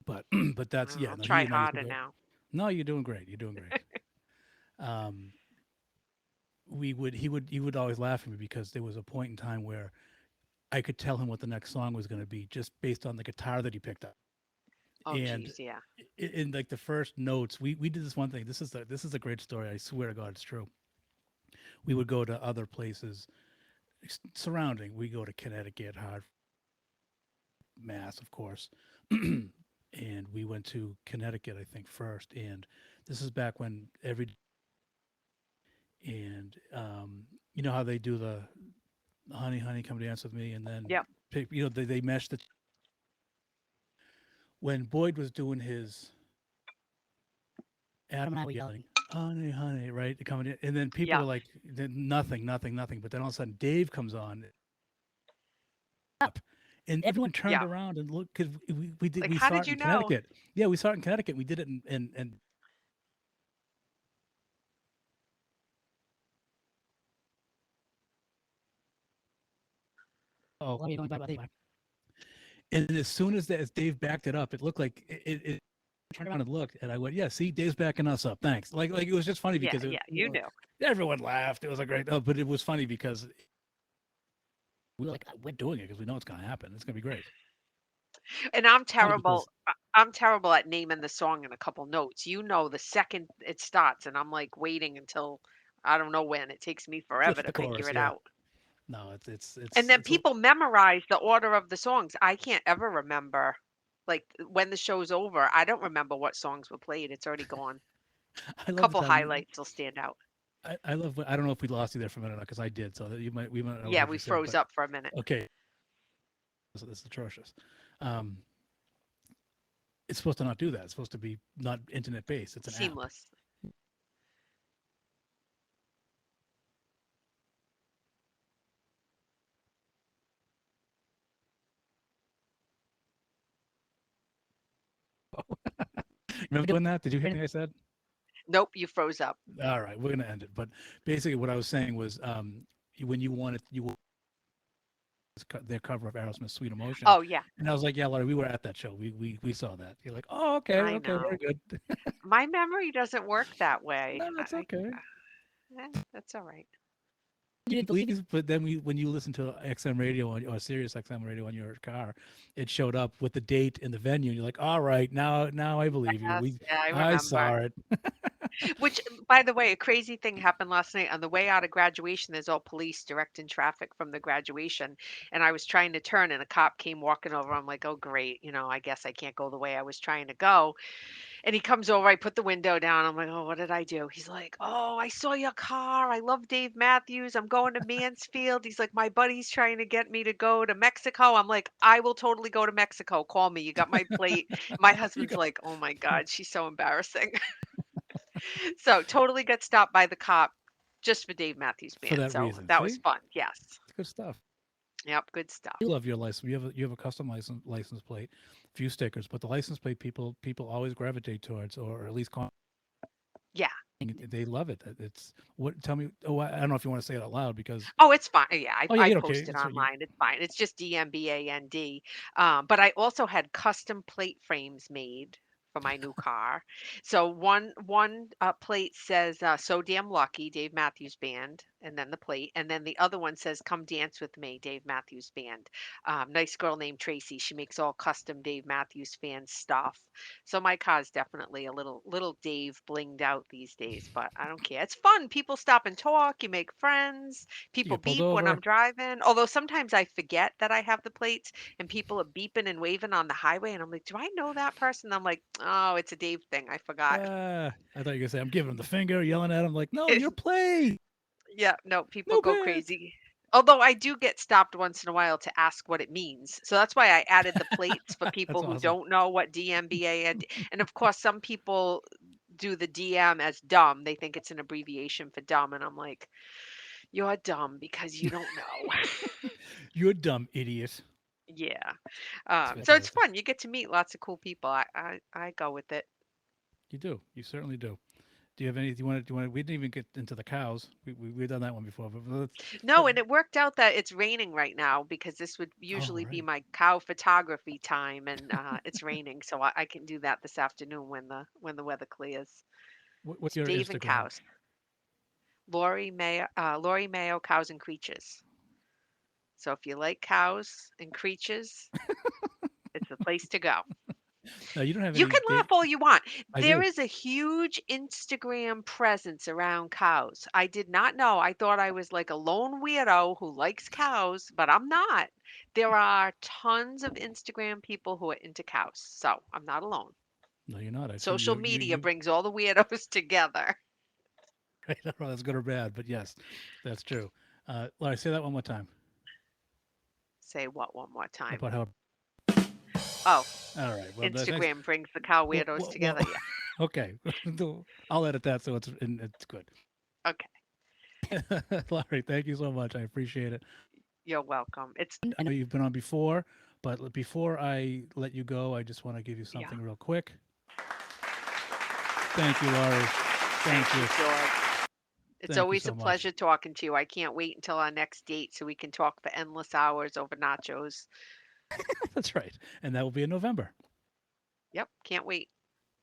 B: But but that's yeah.
A: I'll
B: No,
A: try
B: he no, he's
A: harder
B: good.
A: now.
B: No, you're doing great. You're doing great. Um, we would he would always laugh at me because there was a point in time where I could tell him what the next song was going to be just based on the guitar that he picked up.
A: Oh,
B: And
A: geez, yeah.
B: in like the first notes, we did this one thing. This is a great story. I swear to God, it's true. We would go to other places surrounding. We go to Connecticut, Hartford, Mass, of course, and we went to Connecticut, I think, first. And this is back when every and you know how they do the honey, honey, come dance with me, and then
A: Yep.
B: pick, they mesh the when Boyd was doing his Adam and I were yelling, honey, honey, right? Coming in. And then people were
A: Yep.
B: like, nothing, nothing, nothing. But then all of a sudden, Dave comes on up. And everyone turned
A: Yep.
B: around and looked because
A: Like,
B: we
A: how
B: saw
A: did
B: it
A: you
B: in
A: know?
B: Connecticut. Yeah, we saw it in Connecticut. We did it and oh, love you, bye, bye, bye. And as soon as as Dave backed it up, it looked like it turned around and looked, and I went, "Yeah, see, Dave's backing us up. Thanks." Like it was just funny
A: Yeah,
B: because
A: yeah, you knew.
B: everyone laughed. It was a great, but it was funny because we were like, we're doing it because we know it's going to happen. It's going to be great.
A: And I'm
B: Funny
A: terrible.
B: because
A: I'm terrible at naming the song in a couple notes. You know, the second it starts, and I'm like waiting until I don't know when. It takes me forever
B: just
A: to
B: the
A: figure
B: chorus,
A: it
B: yeah.
A: out.
B: No,
A: And then
B: it's a,
A: people memorize the order of the songs. I can't ever remember, like when the show's over. I don't remember what songs were played. It's already gone.
B: I love the
A: Couple
B: time.
A: highlights will stand out.
B: I love. I don't know if we lost you there for a minute because I did. So that we might not have
A: Yeah,
B: heard
A: we
B: you say it,
A: froze
B: but
A: up for a minute.
B: okay, so this is atrocious. Um, it's supposed to not do that. It's supposed to be not internet based. It's an app.
A: Seamless.
B: Remember doing that? Did you hear anything I said?
A: Nope, you froze up.
B: All right, we're gonna end it. But basically, what I was saying was, when you wanted their cover of Aerosmith's "Sweet Emotion,"
A: Oh yeah,
B: and I was like, "Yeah, Laurie, we were at that show. We saw that." You're like, "Oh, okay,
A: I
B: okay, very
A: know.
B: good."
A: My memory doesn't work that way.
B: No, it's okay.
A: That's all right.
B: You didn't please, but then when you listen to XM radio or Sirius XM radio in your car, it showed up with the date and the venue, and you're like, "All right, now I believe you.
A: Yes, yeah, I
B: I
A: remember.
B: saw it."
A: Which, by the way, a crazy thing happened last night on the way out of graduation. There's all police directing traffic from the graduation, and I was trying to turn, and a cop came walking over. I'm like, oh great, I guess I can't go the way I was trying to go. And he comes over. I put the window down. I'm like, oh, what did I do? He's like, oh, I saw your car. I love Dave Matthews. I'm going to Mansfield. He's like, my buddy's trying to get me to go to Mexico. I'm like, I will totally go to Mexico. Call me. You got my plate. My
B: You
A: husband's
B: go
A: like, oh my God, she's so embarrassing. So totally got stopped by the cop just for Dave Matthews
B: for
A: Band.
B: that
A: So
B: reason.
A: that was
B: See,
A: fun. Yes.
B: it's good stuff.
A: Yep. Good stuff.
B: You love your license. You have a custom license plate, few stickers, but the license plate people always gravitate towards, or at least
A: Yeah.
B: they love it. It's what. Tell me. Oh, I don't know if you want to say it out loud because.
A: Oh, it's fine. Yeah, I
B: Oh yeah,
A: I
B: you don't care.
A: post it
B: It's right. You
A: online. It's fine. It's just DMBAND. But I also had custom plate frames made for my new car. So one plate says "So Damn Lucky," Dave Matthews Band, and then the plate, and then the other one says "Come Dance with Me," Dave Matthews Band. Nice girl named Tracy. She makes all custom Dave Matthews fan stuff. So my car's definitely a little Dave blinged out these days, but I don't care. It's fun. People stop and talk. You make friends.
B: you
A: People
B: get pulled
A: beep when I'm
B: over.
A: driving. Although sometimes I forget that I have the plates and people are beeping and waving on the highway, and I'm like, do I know that person? I'm like, oh, it's a Dave thing. I forgot.
B: I thought you were gonna say I'm giving him the finger, yelling at him like, "No, your plate,
A: Yeah, no, people
B: no
A: go
B: pants."
A: crazy. Although I do get stopped once in a while to ask what it means. So that's why I added the plates for
B: That's
A: people who
B: awesome.
A: don't know what DMBA and of course some people do the DM as dumb. They think it's an abbreviation for dumb and I'm like, you're dumb because you don't know.
B: You're a dumb idiot.
A: Yeah.
B: It's
A: So it's
B: fantastic.
A: fun. You get to meet lots of cool people. I go with it.
B: You do. You certainly do. Do you have any? Do you want to? Do you want? We didn't even get into the cows. We've done that one before, but let's.
A: No,
B: Let,
A: and it worked out that it's raining right now because this would
B: oh
A: usually be
B: right.
A: my cow photography time, and it's raining, so I can do that this afternoon when the weather clears.
B: What's
A: It's
B: your
A: Dave and
B: Instagram?
A: Cows. Lori Mayo, Cows and Creatures. So if you like cows and creatures, it's the place to go.
B: No, you don't have
A: You
B: any
A: can
B: date.
A: laugh all you want.
B: I
A: There
B: do.
A: is a huge Instagram presence around cows. I did not know. I thought I was like a lone weirdo who likes cows, but I'm not. There are tons of Instagram people who are into cows. So I'm not alone.
B: No, you're not. I see
A: Social media
B: you
A: brings all the weirdos together.
B: right. I don't know if that's good or bad, but yes, that's true. Laura, say that one more time
A: Say what one more time?
B: about how.
A: Oh,
B: All right. Well, the next.
A: Instagram brings the cow
B: Well,
A: weirdos
B: well, well
A: together. Yeah.
B: okay. I'll edit that so it's good.
A: Okay.
B: Larry, thank you so much. I appreciate it.
A: You're welcome. It's,
B: I know you've been on before, but before I let you go, I just want to give you
A: yeah.
B: something real quick. Thank you, Laurie.
A: Thank
B: Thank
A: you,
B: you.
A: George. It's
B: Thank you
A: always a
B: so much.
A: pleasure talking to you. I can't wait until our next date so we can talk for endless hours over nachos.
B: That's right. And that will be in November.
A: Yep, can't wait.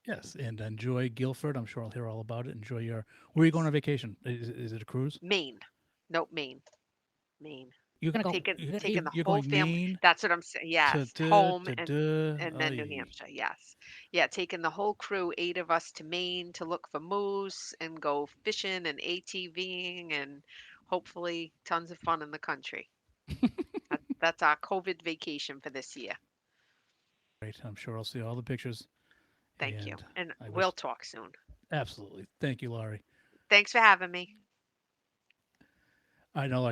B: Yes. And enjoy Guilford. I'm sure I'll hear all about it. Enjoy your. Where are you going
A: Yes.
B: on vacation? Is it a cruise?
A: Maine. Nope, Maine. Maine.
B: You're gonna go.
A: Taking the
B: You're
A: whole
B: going
A: family.
B: Maine
A: That's what I'm saying.
B: to
A: Yes,
B: duh,
A: home
B: to
A: and
B: duh.
A: then New Hampshire. Yes. Yeah, taking the whole crew, 8 of us to Maine to look for moose and go fishing and ATVing and hopefully tons of fun in the country. That's our COVID vacation for this year.
B: Great. I'm sure I'll see all the pictures.
A: Thank you.
B: And
A: And
B: I
A: we'll
B: wish
A: talk soon.
B: absolutely. Thank you, Laurie.
A: Thanks for having me.
B: I know